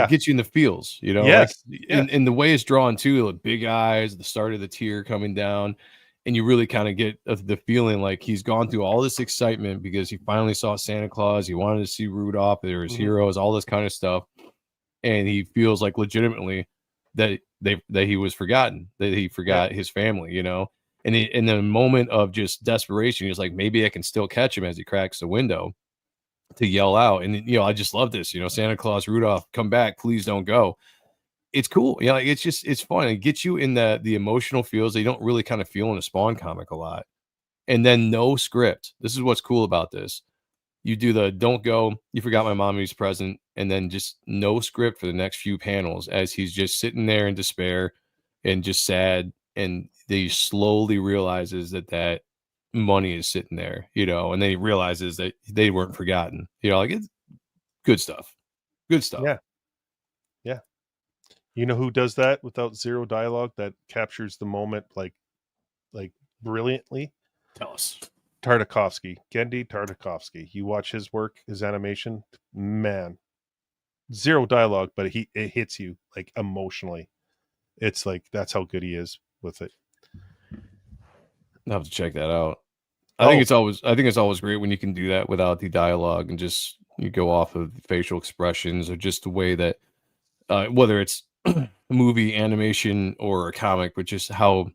gets you in the feels, Yes. and the way it's drawn too, like big eyes, the start of the tear coming down, And you really kind of get the feeling like he's gone through all this excitement because he finally saw Santa Claus. He wanted to see Rudolph. There was heroes, all this kind of stuff. And he feels like legitimately that he was forgotten, that he forgot his family, you know. And in the moment of just desperation, he's like, maybe I can still catch him as he cracks the window to yell out. And, you know, I just love this, you know, Santa Claus, Rudolph, come back, please don't go. It's cool. Yeah, like it's fun. It gets you in the emotional feels that you don't really kind of feel in a Spawn comic a lot. And then no script. This is what's cool about this. You do the don't go, you forgot my mommy's present, and then just no script for the next few panels as he's just sitting there in despair and just sad. And he slowly realizes that money is sitting there, you know, and then he realizes that they weren't forgotten. You know, like it's good stuff. Good stuff. Yeah. Yeah. You know who does that without zero dialogue that captures the moment like brilliantly? Tell us. Tartakovsky, Gendy Tartakovsky. You watch his work, his animation, man, zero dialogue, but it hits you like emotionally. It's like that's how good he is with it. I'll have to check that out. I think it's always great when you can do that without the dialogue and just you go off of facial expressions or just the way that whether it's a movie, animation, or a comic, but just how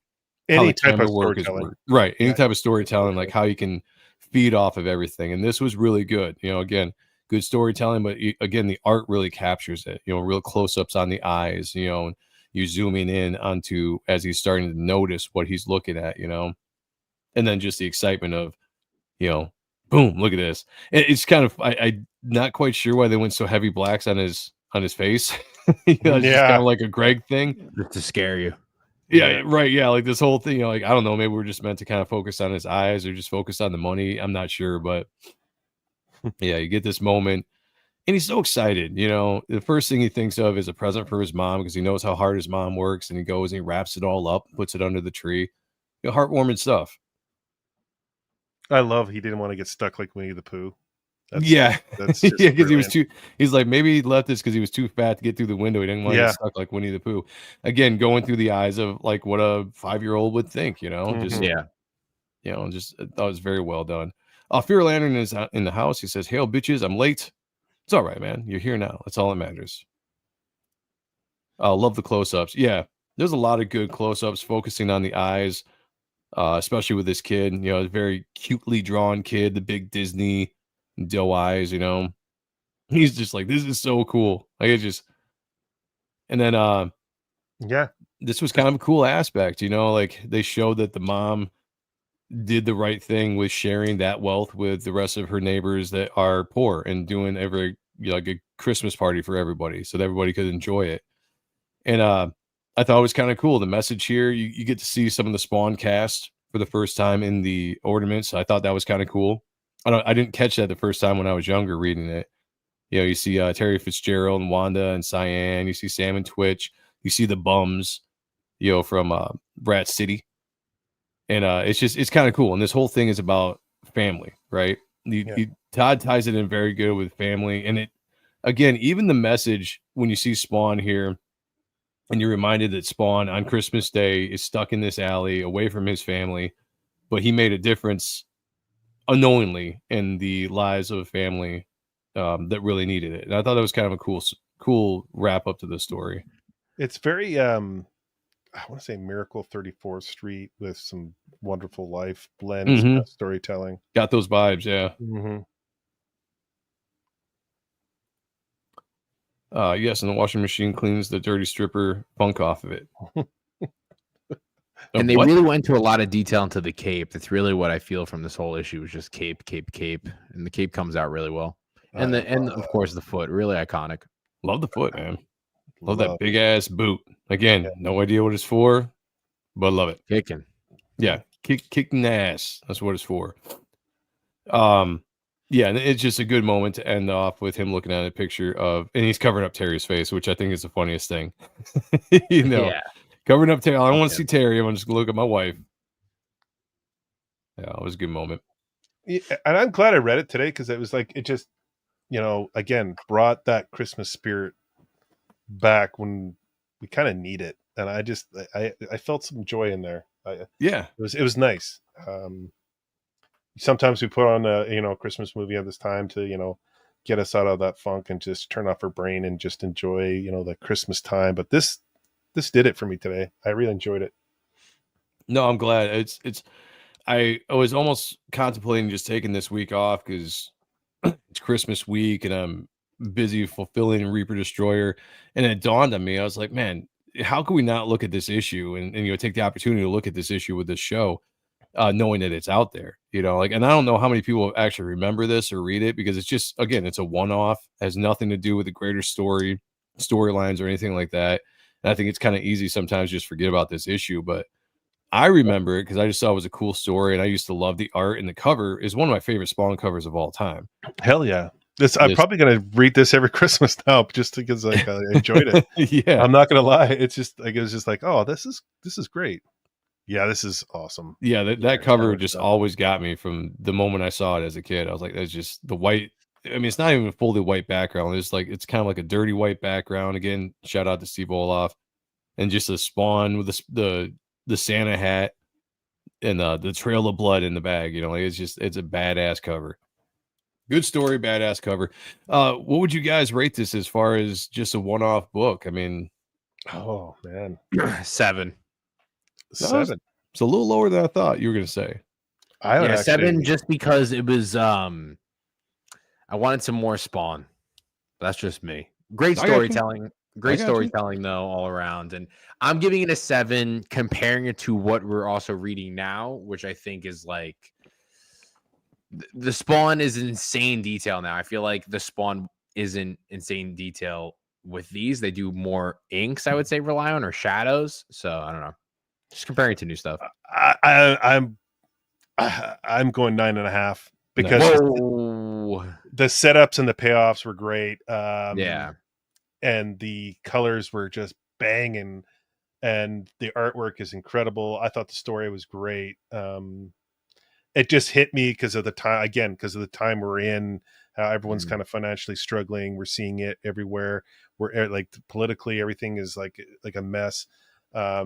Any the type of camera work is storytelling. right. Any Yeah. type of storytelling, like how you can feed off of everything. And this was really good. You know, again, good storytelling, but again, the art really captures it. You know, real close-ups on the eyes. You know, you're zooming in onto as he's starting to notice what he's looking at. You know, and then just the excitement of, you know, boom, look at this. It's kind of I not quite sure why they went so heavy blacks on his face. You know, it's just kind of like a Greg thing. Just to scare you. Yeah, right. Yeah, like this whole thing, you know, like I don't know, maybe we're just meant to kind of focus on his eyes or just focus on the money. I'm not sure, but yeah, you get this moment and he's so excited. You know, the first thing he thinks of is a present for his mom because he knows how hard his mom works, and he goes and he wraps it all up, puts it under the tree. You know, heartwarming stuff. I love he didn't want to get stuck like Winnie the Pooh. That's just yeah, because he was brilliant. he's like, maybe he left this because he was too fat to get through the window. He didn't want to Yeah. get stuck like Winnie the Pooh. Again, going through the eyes of like what a 5-year-old would think, you know, just, Mhm. Yeah. you know, just I thought it was very well done. Fear Lantern is in the house. He says, "Hail, bitches, I'm late." It's all right, man. You're here now. That's all that matters. Love the close-ups. Yeah, there's a lot of good close-ups focusing on the eyes, especially with this kid. You know, a very cutely drawn kid, the big Disney doe eyes, you know. He's just like, this is so cool. Like it just, and then Yeah. this was kind of a cool aspect, you know, like they showed that the mom did the right thing with sharing that wealth with the rest of her neighbors that are poor and doing every, you know, like a Christmas party for everybody so that everybody could enjoy it. And I thought it was kind of cool. The message here, you get to see some of the Spawn cast for the first time in the ornaments. I thought that was kind of cool. I didn't catch that the first time when I was younger reading it. You know, you see Terry Fitzgerald and Wanda and Cyan. You see Sam and Twitch. You see the bums, you know, from Brat City. And it's kind of cool. And this whole thing is about family, right? Todd ties it in very good with family. And it, again, even the message when you see Spawn here and you're reminded that Spawn on Christmas Day is stuck in this alley away from his family, but he made a difference unknowingly in the lives of a family that really needed it. And I thought that was kind of a cool wrap up to the story. It's very I want to say Miracle 34th Street with some Wonderful Life blends Mhm. storytelling. Got those vibes, yeah. Mm-hmm. Yes, and the washing machine cleans the dirty stripper funk off of it. And they What? really went into a lot of detail into the cape. That's really what I feel from this whole issue was just cape. And the cape comes out really well. And of course the foot, really iconic. Love the foot, man. Love that big ass boot. Again, no idea what it's for, but love it. Kicking. Yeah, kicking ass. That's what it's for. Yeah, and it's just a good moment to end off with him looking at a picture of, and he's covering up Terry's face, which I think is the funniest thing. You know, Yeah. covering up Terry. I don't want to see Terry. I'm just gonna look at my wife. Yeah, it was a good moment. Yeah, and I'm glad I read it today because it was like it just, you know, again brought that Christmas spirit back when we kind of need it. and I felt some joy in there. Yeah. It was nice. Sometimes we put on a Christmas movie at this time to get us out of that funk and just turn off our brain and just enjoy the Christmas time. But this did it for me today. I really enjoyed it. No, I'm glad. I was almost contemplating just taking this week off because it's Christmas week and I'm busy fulfilling Reaper Destroyer. And it dawned on me, I was like, man, how can we not look at this issue and take the opportunity to look at this issue with this show, knowing that it's out there, and I don't know how many people actually remember this or read it because it's just, again, it's a one-off, has nothing to do with the greater storylines or anything like that. And I think it's kind of easy sometimes just forget about this issue, but I remember it because I just thought it was a cool story, and I used to love the art, and the cover is one of my favorite Spawn covers of all time. Hell yeah. I'm probably going to read this every Christmas now just because I enjoyed it. Yeah. I'm not going to lie. It's just it was just like, oh, this is great. Yeah, this is awesome. Yeah, that cover just always got me from the moment I saw it as a kid. I was like, that's just the white. I mean, it's not even a fully white background. It's kind of like a dirty white background. Again, shout out to Steve Olaf. And just a Spawn with the Santa hat and the trail of blood in the bag. It's a badass cover. Good story, badass cover. What would you guys rate this as far as just a one-off book? I mean, oh man, 7. 7. It's a little lower than I thought you were going to say. I would 7 just because it was. I wanted some more Spawn. That's just me. Great storytelling. Great storytelling though, all around. And I'm giving it a 7, comparing it to what we're also reading now, which I think is like the Spawn is insane detail now. I feel like the Spawn isn't insane detail with these. They do more inks, I would say, rely on, or shadows. So I don't know. Just comparing it to new stuff. I'm going 9.5 because the setups and the payoffs were great. Yeah. And the colors were just banging, and the artwork is incredible. I thought the story was great. It just hit me because of the time we're in, how everyone's kind of financially struggling. We're seeing it everywhere. We're like politically, everything is like a mess. I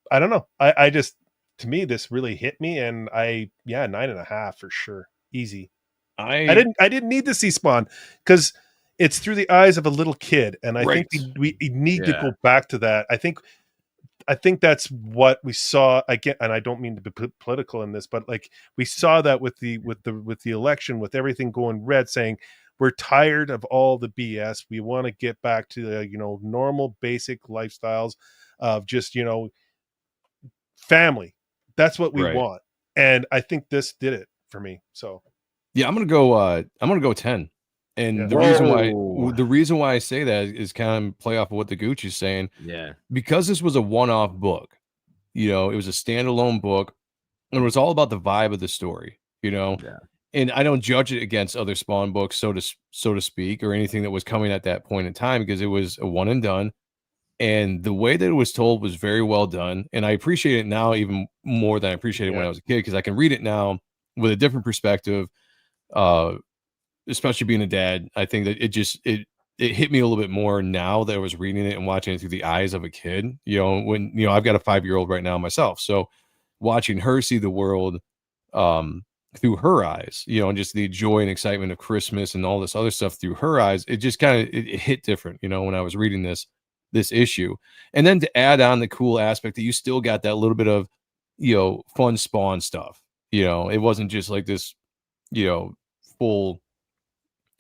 don't know. I just, to me, this really hit me, and 9.5 for sure. Easy. I didn't need to see Spawn because it's through the eyes of a little kid, and I think we need to go back to that. I think that's what we saw again, and I don't mean to be political in this, but like we saw that with the election, with everything going red, saying we're tired of all the BS. We want to get back to the normal, basic lifestyles of just family. That's what we want, and I think this did it for me. So yeah, I'm gonna go 10. And the reason why I say that is kind of play off of what the Gooch is saying. Yeah. Because this was a one-off book, it was a standalone book, and it was all about the vibe of the story, Yeah. And I don't judge it against other Spawn books, so to speak, or anything that was coming at that point in time, because it was a one and done. And the way that it was told was very well done. And I appreciate it now even more than I appreciated when I was a kid, because I can read it now with a different perspective. Especially being a dad, I think that it hit me a little bit more now that I was reading it and watching it through the eyes of a kid. When I've got a 5-year-old right now myself, so watching her see the world through her eyes, and just the joy and excitement of Christmas and all this other stuff through her eyes, it just kind of it hit different, when I was reading this issue. And then to add on the cool aspect that you still got that little bit of fun Spawn stuff. It wasn't just like this full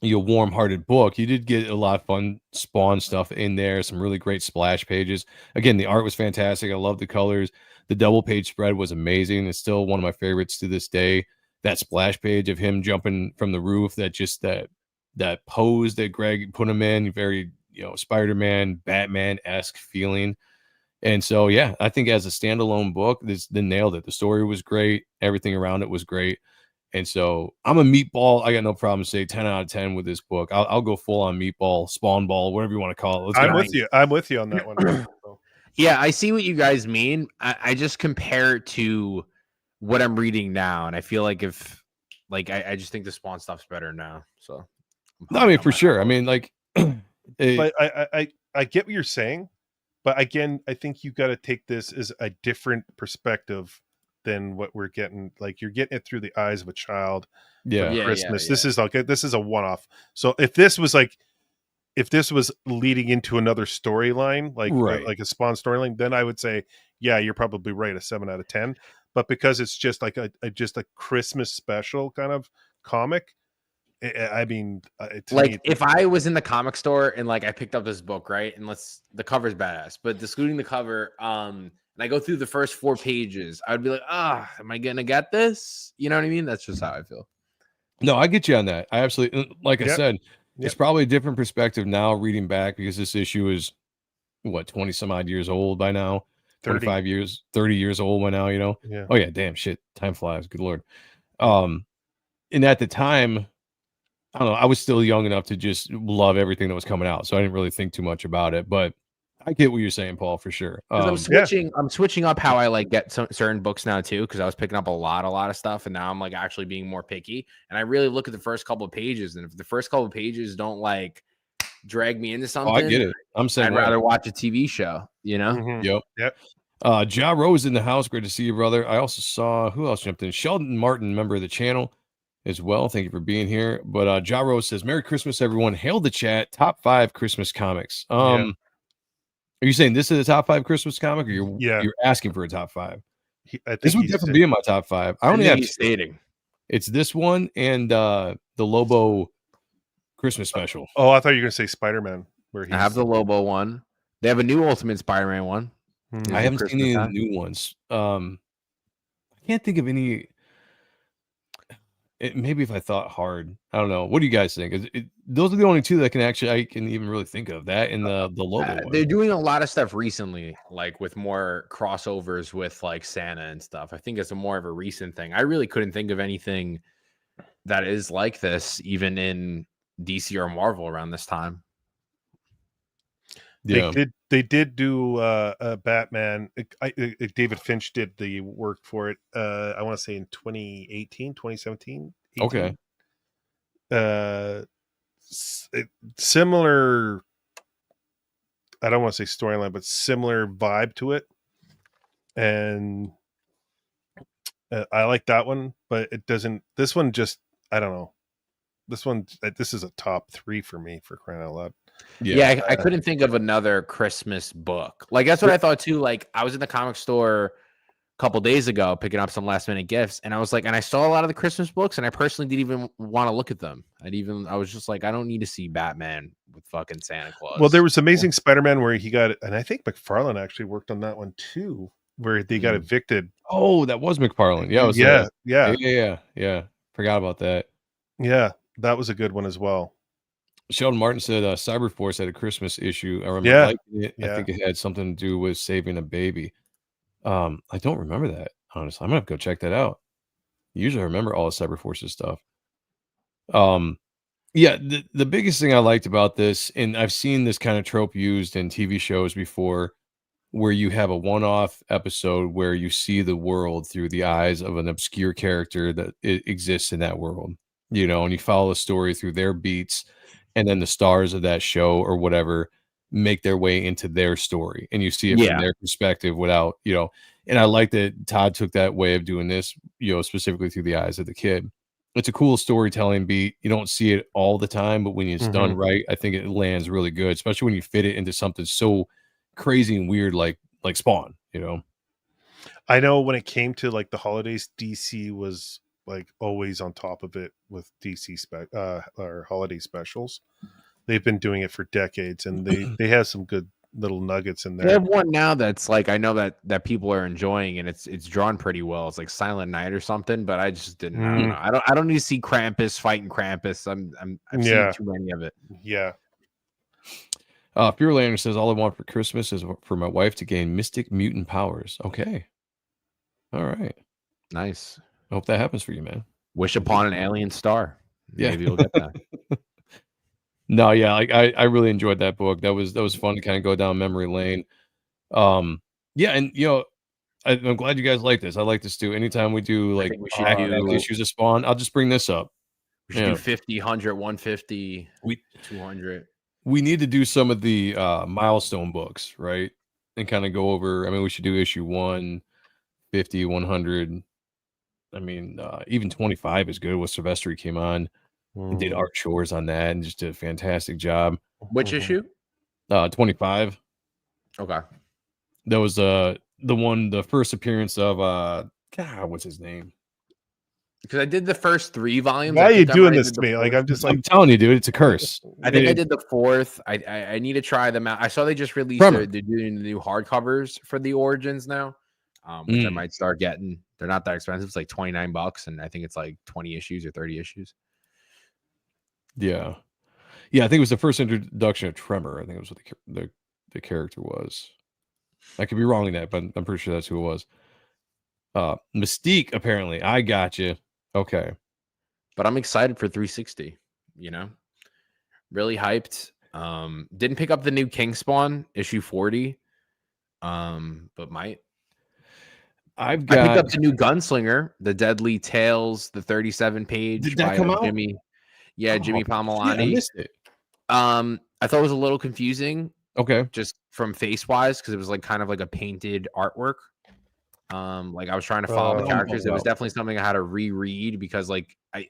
warm-hearted book. You did get a lot of fun Spawn stuff in there, some really great splash pages. Again, the art was fantastic. I love the colors. The double page spread was amazing. It's still one of my favorites to this day. That splash page of him jumping from the roof, that pose that Greg put him in, very Spider-Man, Batman-esque feeling. And so yeah, I think as a standalone book, they nailed it. The story was great, everything around it was great. And so I'm a meatball. I got no problem to say 10 out of 10 with this book. I'll go full on meatball, Spawn ball, whatever you want to call it. I'm with you on that one. Yeah, I see what you guys mean. I just compare it to what I'm reading now, and I feel like I just think the Spawn stuff's better now. So no, I mean, for sure. I mean, like, but I get what you're saying, But again, I think you got to take this as a different perspective than what we're getting. Like you're getting it through the eyes of a child Yeah. from Yeah, Christmas. yeah, This is okay. This is a one-off. So if this was leading into another storyline, Right. like a Spawn storyline, then I would say, yeah, you're probably right, a 7 out of 10. But because it's just like a Christmas special kind of comic, I mean, to Like me, if I was in the comic store and like I picked up this book, right? And the cover's badass, but excluding the cover, and I go through the first 4 pages, I would be like, am I gonna get this? You know what I mean? That's just how I feel. No, I get you on that. I absolutely, like I Yep. said, Yep. it's probably a different perspective now reading back because this issue is what, 20 some odd years old by now, 30. 25 years, 30 years old by now, you know? Yeah. Oh yeah, damn shit. Time flies. Good Lord. And at the time, I don't know, I was still young enough to just love everything that was coming out. So I didn't really think too much about it, but I get what you're saying, Paul, for sure. Because I'm switching up how I like get certain books now too. Because I was picking up a lot of stuff, and now I'm like actually being more picky. And I really look at the first couple of pages, and if the first couple of pages don't like drag me into something, I get it. I'm saying I'd rather watch a TV show. You know? Mhm. Yep. Ja Rose in the house. Great to see you, brother. I also saw who else jumped in. Sheldon Martin, member of the channel as well. Thank you for being here. But Ja Rose says, "Merry Christmas, everyone." Hail the chat. Top 5 Christmas comics. Are you saying this is a top 5 Christmas comic, or you're asking for a top 5? I think This would definitely be in my top 5. I only have he's stating it's this one and the Lobo Christmas special. Oh, I thought you were gonna say Spider-Man. Where I have the Lobo one. They have a new Ultimate Spider-Man one. Mhm. I haven't seen any of the new ones. I can't think of any. Maybe if I thought hard, I don't know. What do you guys think? Those are the only 2 that I can even really think of. That and the Lobo one. They're doing a lot of stuff recently, like with more crossovers with like Santa and stuff. I think it's more of a recent thing. I really couldn't think of anything that is like this, even in DC or Marvel around this time. Yeah. They did do Batman. David Finch did the work for it. I want to say in 2018, 2017. 18. Okay. Similar. I don't want to say storyline, but similar vibe to it. And I like that one, but it doesn't. This one just, I don't know. This is a top 3 for me, for crying out loud. Yeah, I couldn't think of another Christmas book. Like that's what I thought too. Like I was in the comic store a couple days ago picking up some last minute gifts, and I was like, and I saw a lot of the Christmas books, and I personally didn't even want to look at them. I was just like, I don't need to see Batman with fucking Santa Claus. Well, there was Amazing Spider-Man where he got, and I think McFarlane actually worked on that one too, where they got evicted. Oh, that was McFarlane. Yeah. Forgot about that. Yeah, that was a good one as well. Sheldon Martin said Cyberforce had a Christmas issue. I remember liking it. I think it had something to do with saving a baby. I don't remember that, honestly. I'm gonna have to go check that out. Usually I remember all of Cyberforce's stuff. Yeah, the biggest thing I liked about this, and I've seen this kind of trope used in TV shows before, where you have a one-off episode where you see the world through the eyes of an obscure character that exists in that world, you know, and you follow the story through their beats, and then the stars of that show or whatever make their way into their story, and you see it from their perspective without, you know. And I like that Todd took that way of doing this, you know, specifically through the eyes of the kid. It's a cool storytelling beat. You don't see it all the time, but when it's done right, I think it lands really good, especially when you fit it into something so crazy and weird like Spawn, you know. I know when it came to like the holidays, DC was like always on top of it with DC or holiday specials. They've been doing it for decades, and they have some good little nuggets in there. They have one now that's like, I know that people are enjoying, and it's drawn pretty well. It's like Silent Night or something, but I just didn't. I don't know. I don't need to see Krampus fighting Krampus. I've seen too many of it. Yeah. Purelander says, all I want for Christmas is for my wife to gain mystic mutant powers. Okay. All right. Nice. I hope that happens for you, man. Wish upon an alien star. Yeah. Maybe you'll get that. No, yeah, like I really enjoyed that book. That was fun to kind of go down memory lane. Yeah, and you know, I'm glad you guys like this. I like this too. Anytime we do like we should do issues of Spawn, I'll just bring this up. We should do 50, 100, 150, 200. We need to do some of the milestone books, right? and kind of go over. I mean, we should do issue 150, 100. I mean, even 25 is good. With Silvestri came on and did Art Shores on that and just did a fantastic job. Which issue? 25. Okay. That was the first appearance of God, what's his name? Because I did the first 3 volumes. Why are you doing this to to me? Like I'm just like I'm telling you, dude, it's a curse. I think I did the 4th. I need to try them out. I saw they just released they're doing the new hardcovers for the Origins now, which I might start getting. They're not that expensive. It's like $29, and I think it's like 20 issues or 30 issues. Yeah. I think it was the first introduction of Tremor. I think it was what the character was. I could be wrong in that, but I'm pretty sure that's who it was. Mystique, apparently. I got you. Okay. But I'm excited for 360, really hyped. Didn't pick up the new King Spawn issue 40. But might. I picked up the new Gunslinger, the Deadly Tales, the 37 page. Did that come out? Jimmy? Yeah, Jimmy Palmolani. I missed it. I thought it was a little confusing. Okay. Just from face wise, because it was like kind of like a painted artwork. Like I was trying to follow the characters. It was definitely something I had to reread because like I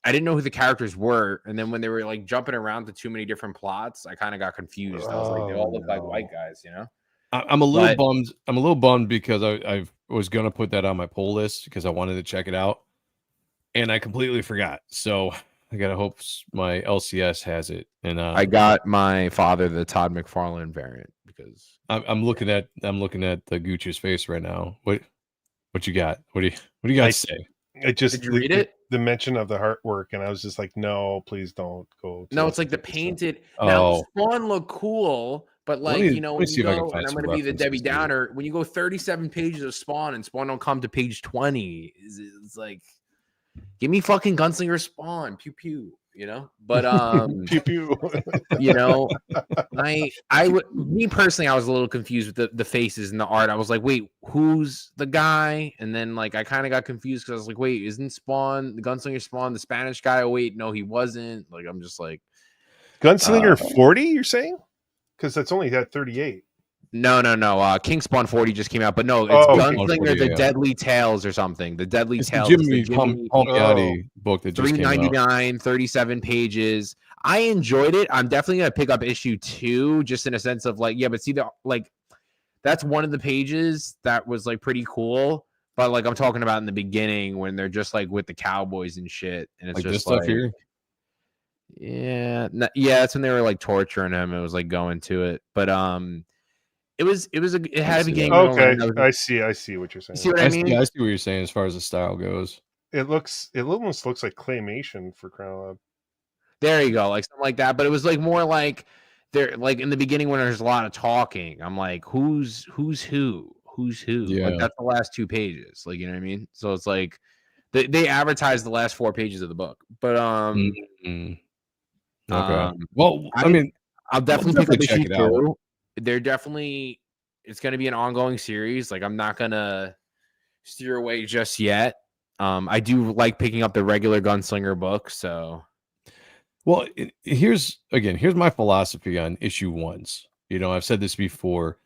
didn't know who the characters were, and then when they were like jumping around to too many different plots, I kind of got confused. I was like, they all look like white guys, I'm a little bummed. I'm a little bummed because I was gonna put that on my pull list because I wanted to check it out, and I completely forgot. So I gotta hope my LCS has it. And I got my father the Todd McFarlane variant because I'm looking at the Gucci's face right now. What you got? What do you guys say? Did you read it? The mention of the artwork, and I was just like, no, please don't go. No, it's like the painted. Now Spawn looked cool, but like when you go, and I'm going to be the Debbie Downer. When you go 37 pages of Spawn and Spawn don't come to page 20, it's like, give me fucking Gunslinger Spawn, pew pew. But pew pew. Me personally, I was a little confused with the faces and the art. I was like, wait, who's the guy? And then like I kind of got confused because I was like, wait, isn't Spawn the Gunslinger Spawn the Spanish guy? Oh wait, no, he wasn't. Like I'm just like Gunslinger 40. You're saying because that's only at 38. No. King Spawn 40 just came out, but no, it's Gunslinger 40, the Deadly Tales or something. The Deadly Tales. Jimmy Palmiotti book that just $3.99, 37 pages. I enjoyed it. I'm definitely gonna pick up issue 2, just in a sense of like, but see that's one of the pages that was like pretty cool. But like I'm talking about in the beginning when they're just like with the cowboys and shit, and it's like just this stuff here. Yeah, that's when they were like torturing him. It was like going to it, but it had a beginning. Okay, I see what you're saying. See what I mean? Yeah, I see what you're saying as far as the style goes. It almost looks like claymation for crying out loud. There you go, like something like that. But it was like more like there, like in the beginning when there's a lot of talking. I'm like, who's who? Yeah. Like that's the last 2 pages. Like you know what I mean? So it's like they advertised the last 4 pages of the book. But okay. Well, I mean, I'll definitely pick up issue 2. They're definitely, it's going to be an ongoing series. Like I'm not going to steer away just yet. I do like picking up the regular Gunslinger book. So, well, here's my philosophy on issue 1s. I've said this before.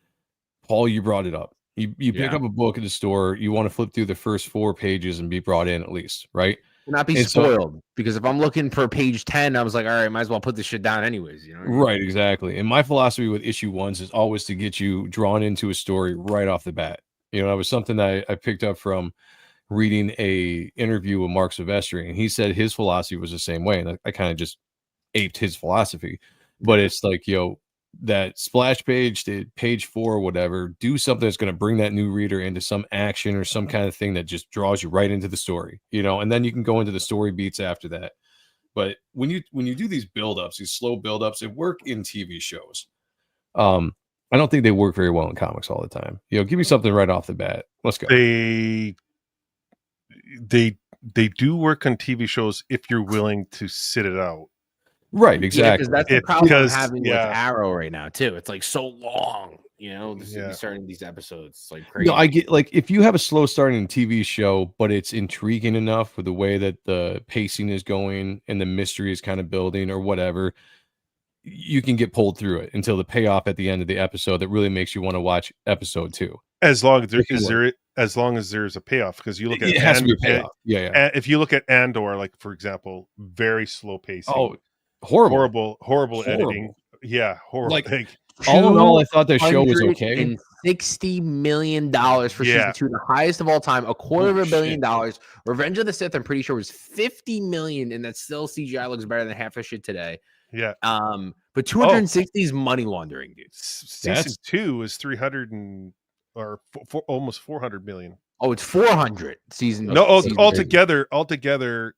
Paul, you brought it up. You pick up a book at the store. You want to flip through the first 4 pages and be brought in at least, right? Not be spoiled, because if I'm looking for page 10, I was like, all right, might as well put this shit down anyways. Right, exactly. And my philosophy with issue 1s is always to get you drawn into a story right off the bat. It was something that I picked up from reading a interview with Mark Silvestri, and he said his philosophy was the same way, and I kind of just aped his philosophy. But it's like, that splash page to page 4 or whatever, do something that's going to bring that new reader into some action or some kind of thing that just draws you right into the story, and then you can go into the story beats after that. But when you do these buildups, these slow buildups, they work in TV shows. I don't think they work very well in comics all the time. Give me something right off the bat. Let's go. They do work on TV shows if you're willing to sit it out. Right, exactly. Because that's the problem I'm having with Arrow right now too. It's like so long, starting these episodes. It's like crazy. I get like if you have a slow starting TV show, but it's intriguing enough with the way that the pacing is going and the mystery is kind of building or whatever, you can get pulled through it until the payoff at the end of the episode that really makes you want to watch episode 2. As long as It can work. as long as there's a payoff, because you look at It has to be a payoff. Yeah. if you look at Andor, like for example, very slow pacing. Oh, horrible. horrible editing. Yeah, horrible. Like, all in all, I thought that show was okay. And $60 million for season 2, the highest of all time, $250 million. Revenge of the Sith, I'm pretty sure, was $50 million, and that still CGI looks better than half the shit today. Yeah. But 260 is money laundering, dude. Season 2 is 300 and almost 400 million. Oh, it's 400 season. No, season altogether.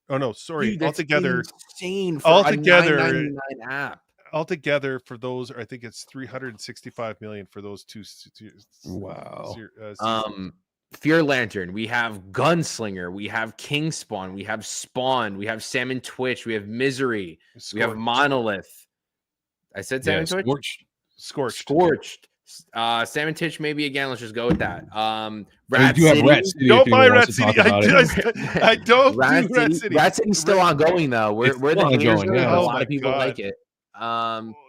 Oh no, sorry. Dude, that's altogether, insane for altogether, a $9.99 app. Altogether for those, I think it's 365 million for those two. Wow. Fear Lantern. We have Gunslinger. We have King Spawn. We have Spawn. We have Salmon Twitch. We have Misery. We have Monolith. I said Salmon Twitch. Scorched. Salmon Twitch, maybe again. Let's just go with that. Rat City. Rat City. Don't buy Rat City. I don't Rat do Rat City. Rat City's still ongoing though. We're the haters. Yeah. A lot of people like it.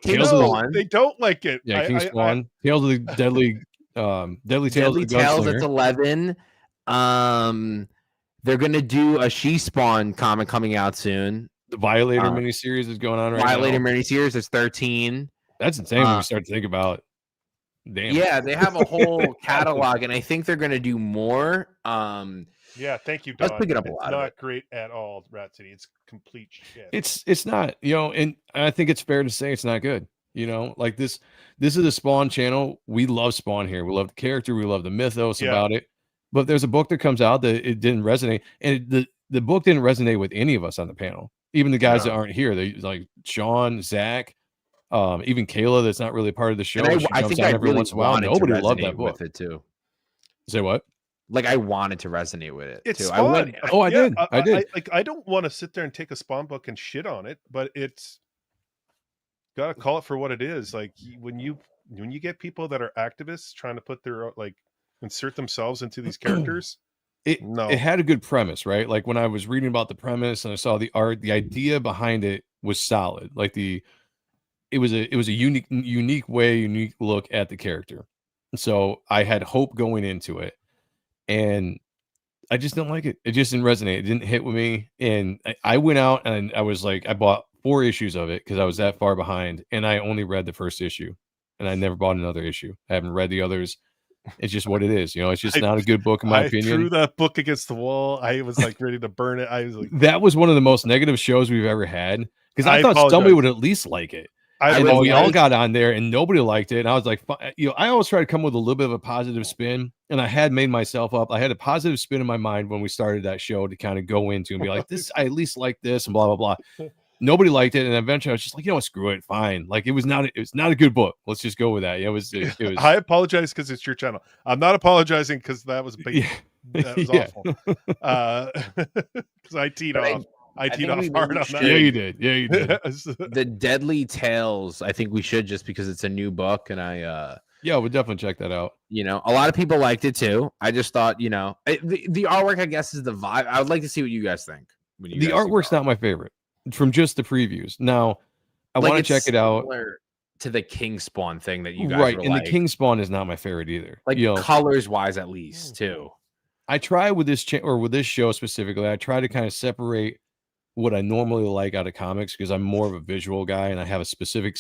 King Spawn. They don't like it. Yeah, King Spawn. Tales of the Deadly Tales. Deadly Tales. That's 11. They're gonna do a She Spawn comic coming out soon. The Violator miniseries is going on right now. Violator miniseries is 13. That's insane when you start to think about. Damn. Yeah, they have a whole catalog, and I think they're gonna do more. Yeah, thank you, Don. Let's pick it up a lot. It's not great at all, Rat City. It's complete shit. It's not, and I think it's fair to say it's not good. Like this is a Spawn channel. We love Spawn here. We love the character. We love the mythos about it. But there's a book that comes out that it didn't resonate, and the book didn't resonate with any of us on the panel. Even the guys that aren't here. They like Sean, Zach, even Kayla. That's not really part of the show. I think every once in a while. Nobody loved that book. With it too. Say what? Like I wanted to resonate with it. It's too. Spawn. I did. I did. I don't want to sit there and take a Spawn book and shit on it, but it's gotta call it for what it is. Like when you get people that are activists trying to put their insert themselves into these characters. It had a good premise, right? Like when I was reading about the premise and I saw the art, the idea behind it was solid. Like it was a unique way, unique look at the character. And so I had hope going into it, and I just didn't like it. It just didn't resonate. It didn't hit with me. And I went out and I was like, I bought 4 issues of it because I was that far behind, and I only read the first issue, and I never bought another issue. I haven't read the others. It's just what it is. It's just not a good book in my opinion. I threw that book against the wall. I was like ready to burn it. I was like, that was one of the most negative shows we've ever had, because I thought somebody would at least like it. And then we all got on there and nobody liked it. And I was like, I always try to come with a little bit of a positive spin. And I had made myself up. I had a positive spin in my mind when we started that show to kind of go into and be like, this, I at least like this and blah, blah, blah. Nobody liked it. And eventually I was just like, what, screw it. Fine. Like it was not a good book. Let's just go with that. It was I apologize because it's your channel. I'm not apologizing because that was big. That was awful. Because I teed off. I teed off hard on that. Yeah, you did. The Deadly Tales, I think we should, just because it's a new book, and we'll definitely check that out. A lot of people liked it too. I just thought, the artwork, I guess, is the vibe. I would like to see what you guys think. The artwork's not my favorite from just the previews. Now, I want to check it out. To the King Spawn thing that you guys right, were and like. the King Spawn is not my favorite either. Like colors wise, at least too. I try with this with this show specifically. I try to kind of separate what I normally like out of comics, because I'm more of a visual guy and I have a specific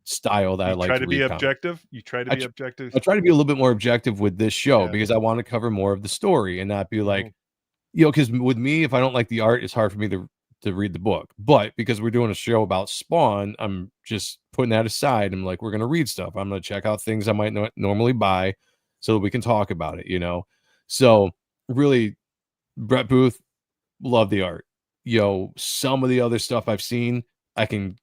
style that I like. Try to be read objective. Comics. You try to be objective. I try to be a little bit more objective with this show because I want to cover more of the story and not be like, because with me, if I don't like the art, it's hard for me to read the book. But because we're doing a show about Spawn, I'm just putting that aside. I'm like, we're going to read stuff. I'm going to check out things I might not normally buy so that we can talk about it, So really, Brett Booth, love the art. Some of the other stuff I've seen, I can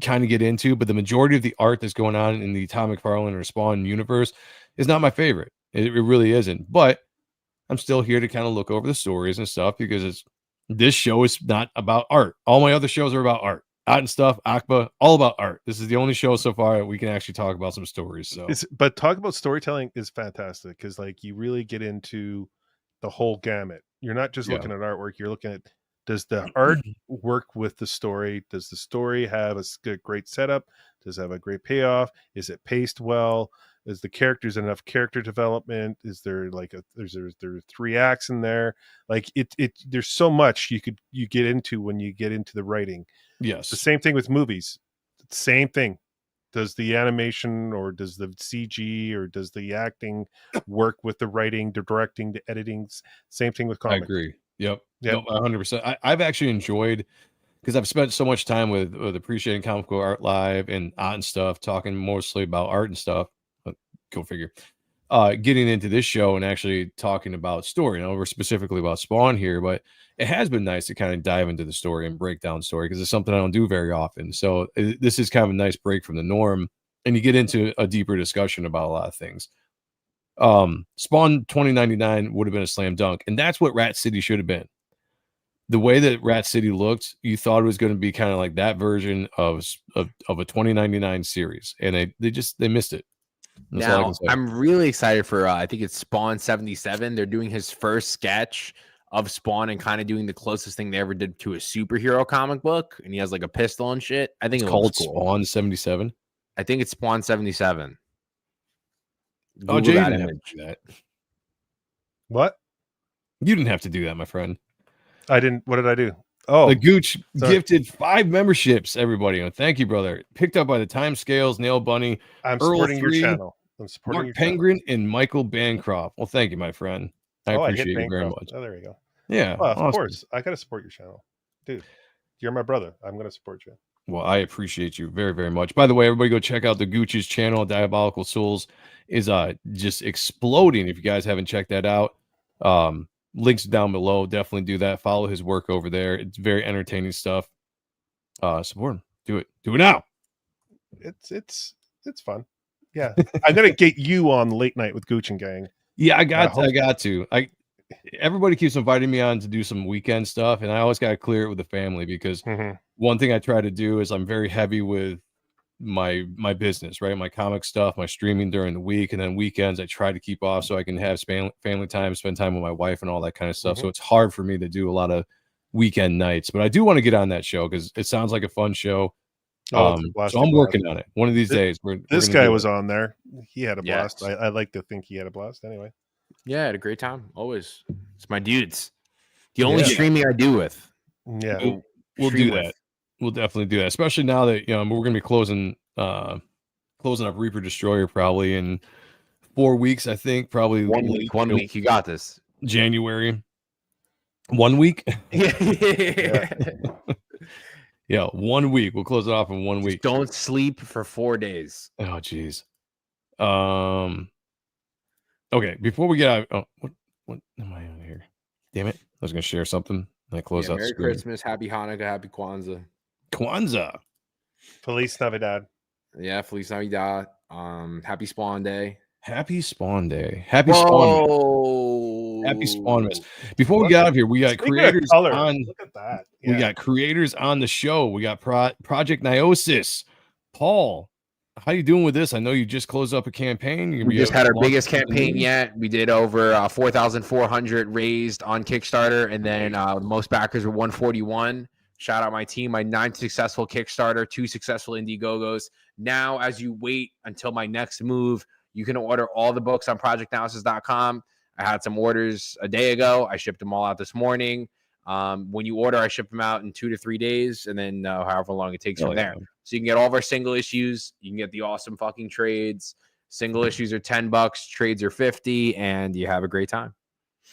kind of get into, but the majority of the art that's going on in the Tom McFarlane or Spawn universe is not my favorite. It really isn't. But I'm still here to kind of look over the stories and stuff, because this show is not about art. All my other shows are about art and stuff. Akba, all about art. This is the only show so far that we can actually talk about some stories. So, but talk about storytelling is fantastic, because like you really get into the whole gamut. You're not just looking at artwork. You're looking at Does the art work with the story? Does the story have a great setup? Does it have a great payoff? Is it paced well? Is the characters enough character development? Is there like there's 3 acts in there? Like it there's so much you get into when you get into the writing. Yes. The same thing with movies. Same thing. Does the animation or does the CG or does the acting work with the writing, the directing, the editing? Same thing with comics. I agree. Yep. Yep. No, 100%. I've actually enjoyed, because I've spent so much time with appreciating comic book art live and stuff, talking mostly about art and stuff. Go figure. Getting into this show and actually talking about story. We're specifically about Spawn here, but it has been nice to kind of dive into the story and break down story, because it's something I don't do very often. So this is kind of a nice break from the norm, and you get into a deeper discussion about a lot of things. Spawn 2099 would have been a slam dunk, and that's what Rat City should have been. The way that Rat City looked, you thought it was going to be kind of like that version of a 2099 series, and they missed it. That's all I Now, can say. I'm really excited for, I think it's Spawn 77. They're doing his first sketch of Spawn and kind of doing the closest thing they ever did to a superhero comic book. And he has like a pistol and shit. I think It's it called looks cool. Spawn 77. I think it's Spawn 77. Oh, Google Jay, you that didn't have image. to do that. What? You didn't have to do that, my friend. I didn't. What did I do? Oh, The Gooch sorry. gifted 5 memberships, everybody. And thank you, brother. Picked up by the Time Scales, Nail Bunny, I'm Earl supporting your 3, channel. I'm supporting Mark your channel. Penguin, and Michael Bancroft. Well, thank you, my friend. I hit appreciate you very Bancroft. much. Oh, there you go. Yeah. Well, of awesome. course. I got to support your channel. Dude, you're my brother. I'm going to support you. Well, I appreciate you very, very much. By the way, everybody go check out the Gooch's channel. Diabolical Souls is just exploding. If you guys haven't checked that out, links down below. Definitely do that. Follow his work over there. It's very entertaining stuff. Support him. Do it. Do it now. It's fun. Yeah. I'm going to get you on Late Night with Gooch and Gang. Yeah, I got hope- to. Everybody keeps inviting me on to do some weekend stuff, and I always got to clear it with the family, because one thing I try to do is I'm very heavy with my business, right? My comic stuff, my streaming during the week, and then weekends I try to keep off so I can have family time, spend time with my wife and all that kind of stuff. So it's hard for me to do a lot of weekend nights, but I do want to get on that show because it sounds like a fun show. Oh, it's a blast so I'm to working on it. One of these days. This guy was on there. He had a Yes. blast. I like to think he had a blast anyway. Yeah, I had a great time. Always. It's my dudes. The only Yeah. streaming I do with. Yeah. We'll Stream do with. that. We'll definitely do that, especially now that we're going to be closing up Reaper Destroyer probably in 4 weeks. I think probably 1 week. 1 week. You got this. January. 1 week. Yeah. Yeah, 1 week. We'll close it off in 1 week. Don't sleep for 4 days. Oh, geez. Okay, before we get out, what am I on here? Damn it! I was going to share something. And I closed out. Merry the screen. Christmas, Happy Hanukkah, Happy Kwanzaa. Kwanzaa. Feliz Navidad. Yeah, Feliz Navidad. Happy Spawn Day. Happy Spawn Day. Happy Spawn. Whoa. Happy Spawnmas. Before we get out of here, we got Speaking of creators color, on. look at that. We got creators on the show. We got Project Naosis. Paul, how you doing with this? I know you just closed up a campaign. We just had our biggest campaign yet. We did over 4,400 raised on Kickstarter, and then most backers were 141. Shout out my team, my 9 successful Kickstarter, 2 successful Indiegogos. Now, as you wait until my next move, you can order all the books on projectnaosis.com. I had some orders a day ago. I shipped them all out this morning. When you order, I ship them out in 2 to 3 days, and then however long it takes from there. So you can get all of our single issues. You can get the awesome fucking trades. Single issues are $10, trades are $50, and you have a great time.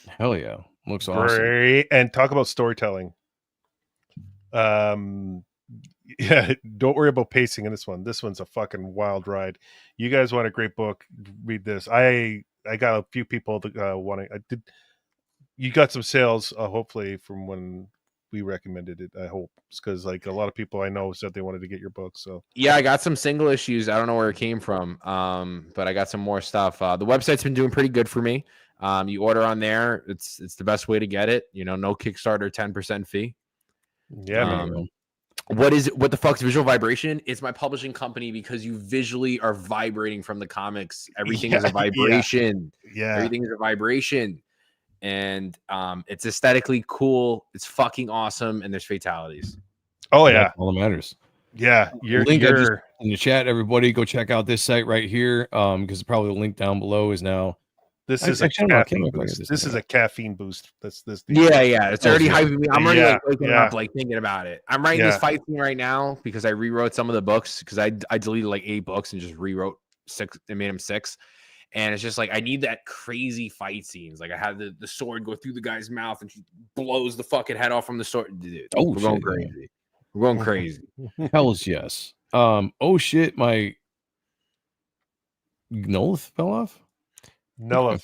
Hell yeah. Looks awesome. Great. And talk about storytelling. Yeah, don't worry about pacing in this one. This one's a fucking wild ride. You guys want a great book? Read this. I got a few people that wanting. You got some sales, hopefully, from when we recommended it. I hope, because like a lot of people I know said they wanted to get your book. So yeah, I got some single issues. I don't know where it came from, but I got some more stuff. The website's been doing pretty good for me. You order on there. It's the best way to get it. No Kickstarter 10% fee. yeah, What the fuck's Visual Vibration? It's my publishing company, because you visually are vibrating from the comics. Everything is a vibration. yeah. Everything is a vibration. and it's aesthetically cool. It's fucking awesome, and there's fatalities. Oh That's yeah, all that matters. yeah. The link I just in the chat, everybody go check out this site right here. Because probably the link down below is now. This I is a don't know, I can't caffeine remember if I boost. got This is a caffeine boost. That's this. Yeah. It's already yeah. hyping me. I'm already like waking Yeah. up, like thinking about it. I'm writing this fight scene right now because I rewrote some of the books because I deleted like 8 books and just rewrote 6 and made them 6. And it's just like I need that crazy fight scenes. Like I had the sword go through the guy's mouth and she blows the fucking head off from the sword. Dude, we're going crazy. We're going crazy. Hells yes. Oh shit, my Nolith fell off. Nolith.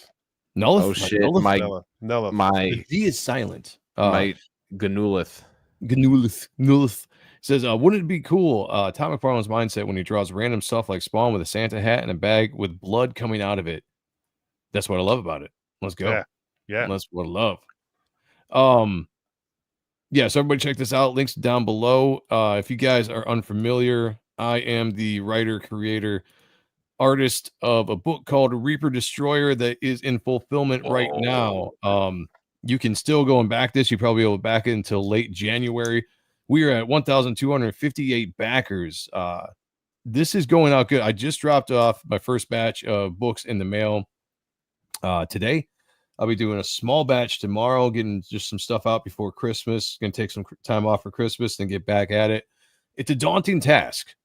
Oh shit, Nolith. my The D is silent. my Ganulith. Gnulith says, wouldn't it be cool? Tom McFarlane's mindset when he draws random stuff like Spawn with a Santa hat and a bag with blood coming out of it. That's what I love about it. Let's go. Yeah. That's what I love. Yeah, so everybody check this out. Links down below. If you guys are unfamiliar, I am the writer, creator, artist of a book called Reaper Destroyer that is in fulfillment right now. You can still go and back this. You probably will back it until late January. We are at 1,258 backers. This is going out good. I just dropped off my first batch of books in the mail today. I'll be doing a small batch tomorrow, getting just some stuff out before Christmas. Going to take some time off for Christmas and get back at it. It's a daunting task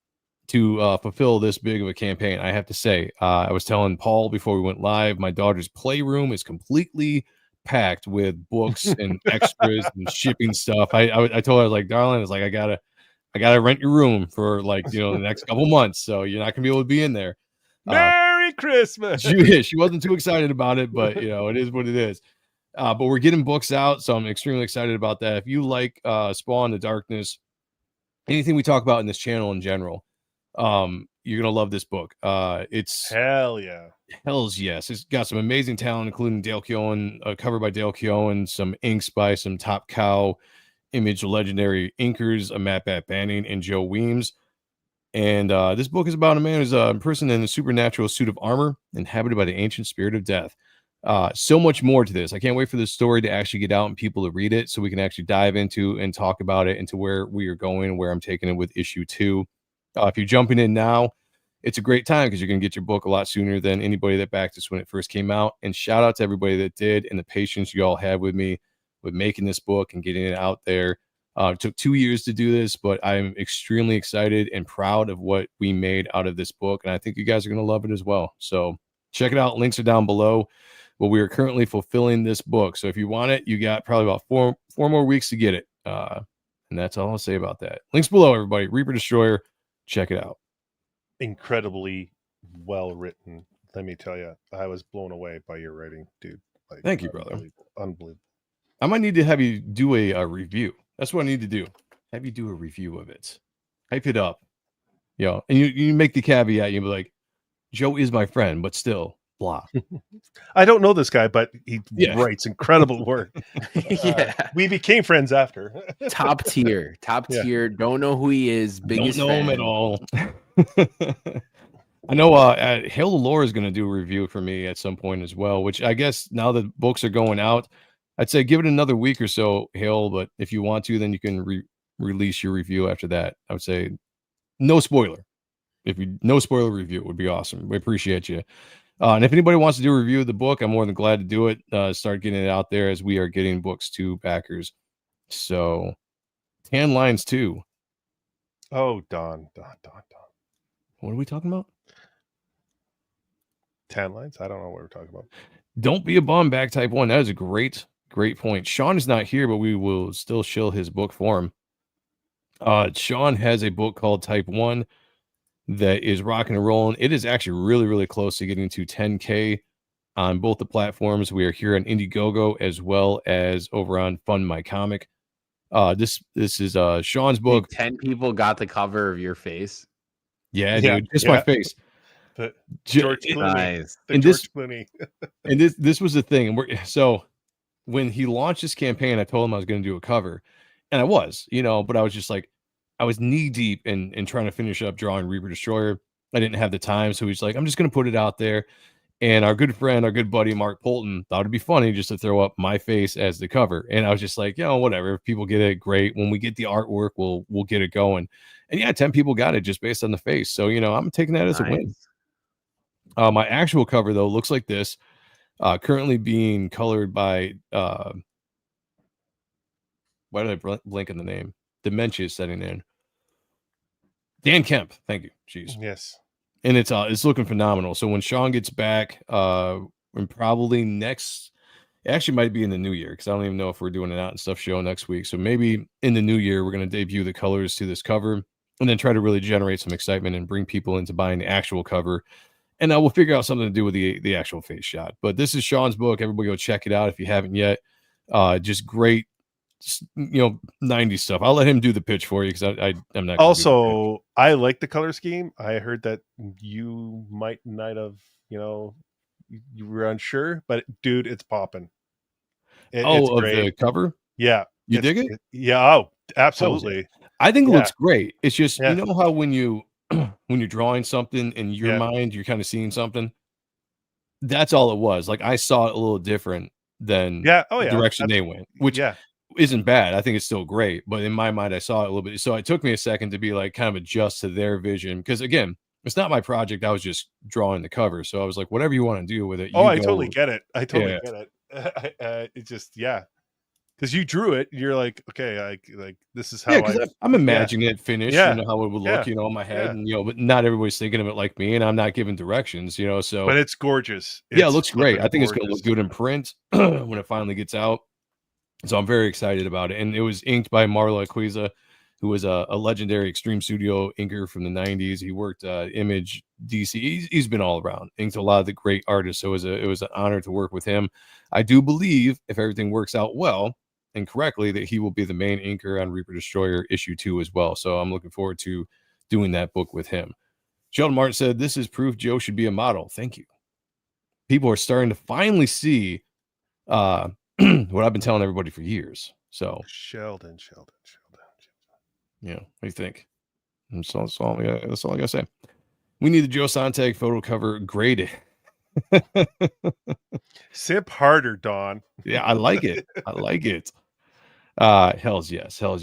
to fulfill this big of a campaign, I have to say. I was telling Paul before we went live, my daughter's playroom is completely packed with books and extras and shipping stuff. I told her, I was like, darling, I was like, I gotta rent your room for like, the next couple months, so you're not gonna be able to be in there. Merry Christmas. She wasn't too excited about it, but it is what it is. But we're getting books out, so I'm extremely excited about that. If you like Spawn the Darkness, anything we talk about in this channel in general, you're gonna love this book. It's hells yes. It's got some amazing talent, including Dale Keown, covered by Dale Keown, some inks by some top cow image legendary inkers, Matt Bat Banning and Joe Weems. And this book is about a man who's imprisoned in a supernatural suit of armor, inhabited by the ancient spirit of death. So much more to this. I can't wait for this story to actually get out and people to read it, so we can actually dive into and talk about it, into where we are going, where I'm taking it with issue 2. If you're jumping in now, it's a great time because you're going to get your book a lot sooner than anybody that backed us when it first came out. And shout out to everybody that did and the patience you all had with me with making this book and getting it out there. It took 2 years to do this, but I'm extremely excited and proud of what we made out of this book. And I think you guys are going to love it as well. So check it out. Links are down below. But we are currently fulfilling this book. So if you want it, you got probably about four more weeks to get it. And that's all I'll say about that. Links below, everybody. Reaper Destroyer. Check it out. Incredibly well written. Let me tell you, I was blown away by your writing, dude. Like, thank you, brother. Unbelievable. I might need to have you do a review. That's what I need to do. Have you do a review of it. Hype it up. And you make the caveat. You'll be like, Joe is my friend, but still, blah. I don't know this guy, but he writes incredible work. We became friends after. Top tier. Don't know who he is. Biggest don't know fan. him at all. I know Hail the Lore is going to do a review for me at some point as well, which I guess now that books are going out, I'd say give it another week or so, Hail. But if you want to, then you can release your review after that. I would say no spoiler. No spoiler review would be awesome. We appreciate you. And if anybody wants to do a review of the book, I'm more than glad to do it. Start getting it out there as we are getting books to backers. So, Tan Lines 2. Oh, Don. What are we talking about? Tan Lines? I don't know what we're talking about. Don't be a bum, back type 1. That is a great point. Sean is not here, but we will still shill his book for him. Sean has a book called Type 1 that is rocking and rolling. It is actually really, really close to getting to 10K on both the platforms. We are here on Indiegogo as well as over on Fund My Comic. This is Sean's book. 10 people got the cover of your face. Yeah, dude, just my face. George Clooney. Nice. Clooney. And this was the thing. So when he launched this campaign, I told him I was going to do a cover, and I was, but I was just like, I was knee deep in trying to finish up drawing Reaper Destroyer. I didn't have the time, so he's like, I'm just going to put it out there. And our good friend, our good buddy Mark Polton thought it'd be funny just to throw up my face as the cover. And I was just like, whatever. If people get it, great. When we get the artwork, we'll get it going. And yeah, 10 people got it just based on the face. So I'm taking that as a win. My actual cover though looks like this. Currently being colored by why did I blink in the name? Dementia is setting in. Dan Kemp. Thank you. Jeez. Yes. And it's looking phenomenal. So when Sean gets back, and probably it actually might be in the new year, because I don't even know if we're doing an Out and Stuff show next week. So maybe in the new year, we're going to debut the colors to this cover and then try to really generate some excitement and bring people into buying the actual cover. And we'll figure out something to do with the actual face shot. But this is Sean's book. Everybody go check it out if you haven't yet. Just great, 90s stuff. I'll let him do the pitch for you, because I'm not. Also, I like the color scheme. I heard that you might not have, you were unsure, but dude, it's popping. It's great. The cover? Yeah. You dig it? Yeah. Oh, absolutely. I think it looks great. It's just, you know how when you're drawing something in your mind, you're kind of seeing something. That's all it was. Like, I saw it a little different than the direction they went, which isn't bad. I think it's still great, but in my mind, I saw it a little bit. So it took me a second to be like, kind of adjust to their vision, because again, it's not my project. I was just drawing the cover. So I was like, whatever you want to do with it. I totally get it. I totally get it. It's just, because you drew it, you're like, okay, like this is how I'm imagining it finished, how it would look, in my head, and but not everybody's thinking of it like me, and I'm not giving directions, so. But it's gorgeous. It looks great. I think it's going to look good in print when it finally gets out. So I'm very excited about it. And it was inked by Marla Aquiza, who was a legendary Extreme Studio inker from the 90s. He worked Image, DC. He's been all around, inked a lot of the great artists. So it was an honor to work with him. I do believe, if everything works out well and correctly, that he will be the main inker on Reaper Destroyer issue 2 as well. So I'm looking forward to doing that book with him. Sheldon Martin said, "This is proof Joe should be a model." Thank you. People are starting to finally see what I've been telling everybody for years. So Sheldon. Yeah, what do you think? That's all I gotta say. We need the Joe Sonntag photo cover graded. Sip harder, Don. Yeah, I like it. Hells yes. All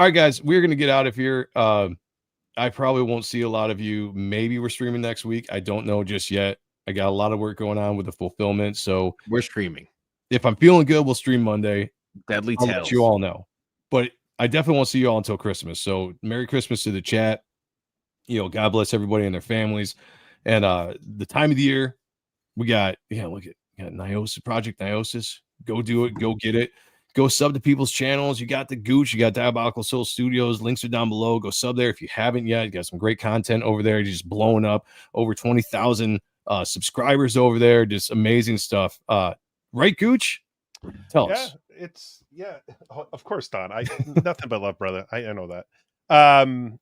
right, guys, we're gonna get out of here. I probably won't see a lot of you. Maybe we're streaming next week. I don't know just yet. I got a lot of work going on with the fulfillment, so we're streaming. If I'm feeling good, we'll stream Monday. Deadly I'll Tales. let you all know. But I definitely won't see you all until Christmas. So Merry Christmas to the chat. God bless everybody and their families. And the time of the year, we got, look at Naosis, Project Naosis. Go do it. Go get it. Go sub to people's channels. You got the Gooch. You got Diabolical Soul Studios. Links are down below. Go sub there if you haven't yet. You got some great content over there. You're just blowing up. Over 20,000 subscribers over there. Just amazing stuff. Right, Gooch? Tell us. Of course, Don. Nothing but love, brother. I know that. I'm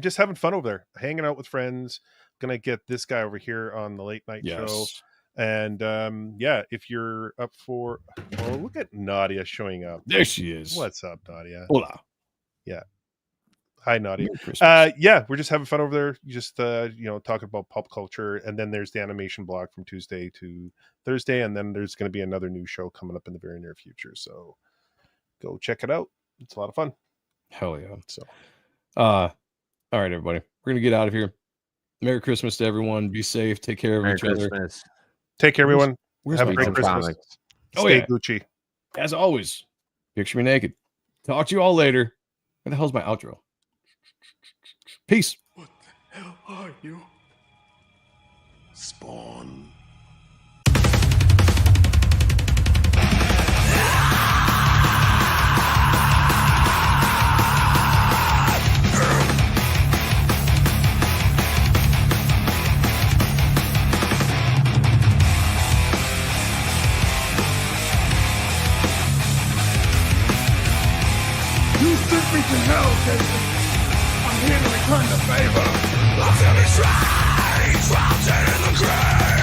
just having fun over there, hanging out with friends. Gonna get this guy over here on the late night show. And if you're up for, look at Nadia showing up. There she is. What's up, Nadia? Hola. Yeah. Hi, Nadia. We're just having fun over there. Just talking about pop culture, and then there's the animation blog from Tuesday to Thursday, and then there's going to be another new show coming up in the very near future. So go check it out. It's a lot of fun. Hell yeah. So all right, everybody. We're gonna get out of here. Merry Christmas to everyone. Be safe. Take care of each other. Take care, everyone. Have a great Christmas. Stay Gucci. As always, picture me naked. Talk to you all later. Where the hell's my outro? Peace. What the hell are you? Spawn. You sent me to hell, Jason. I'm here to return the favor. I feel betrayed, drowned in the grave.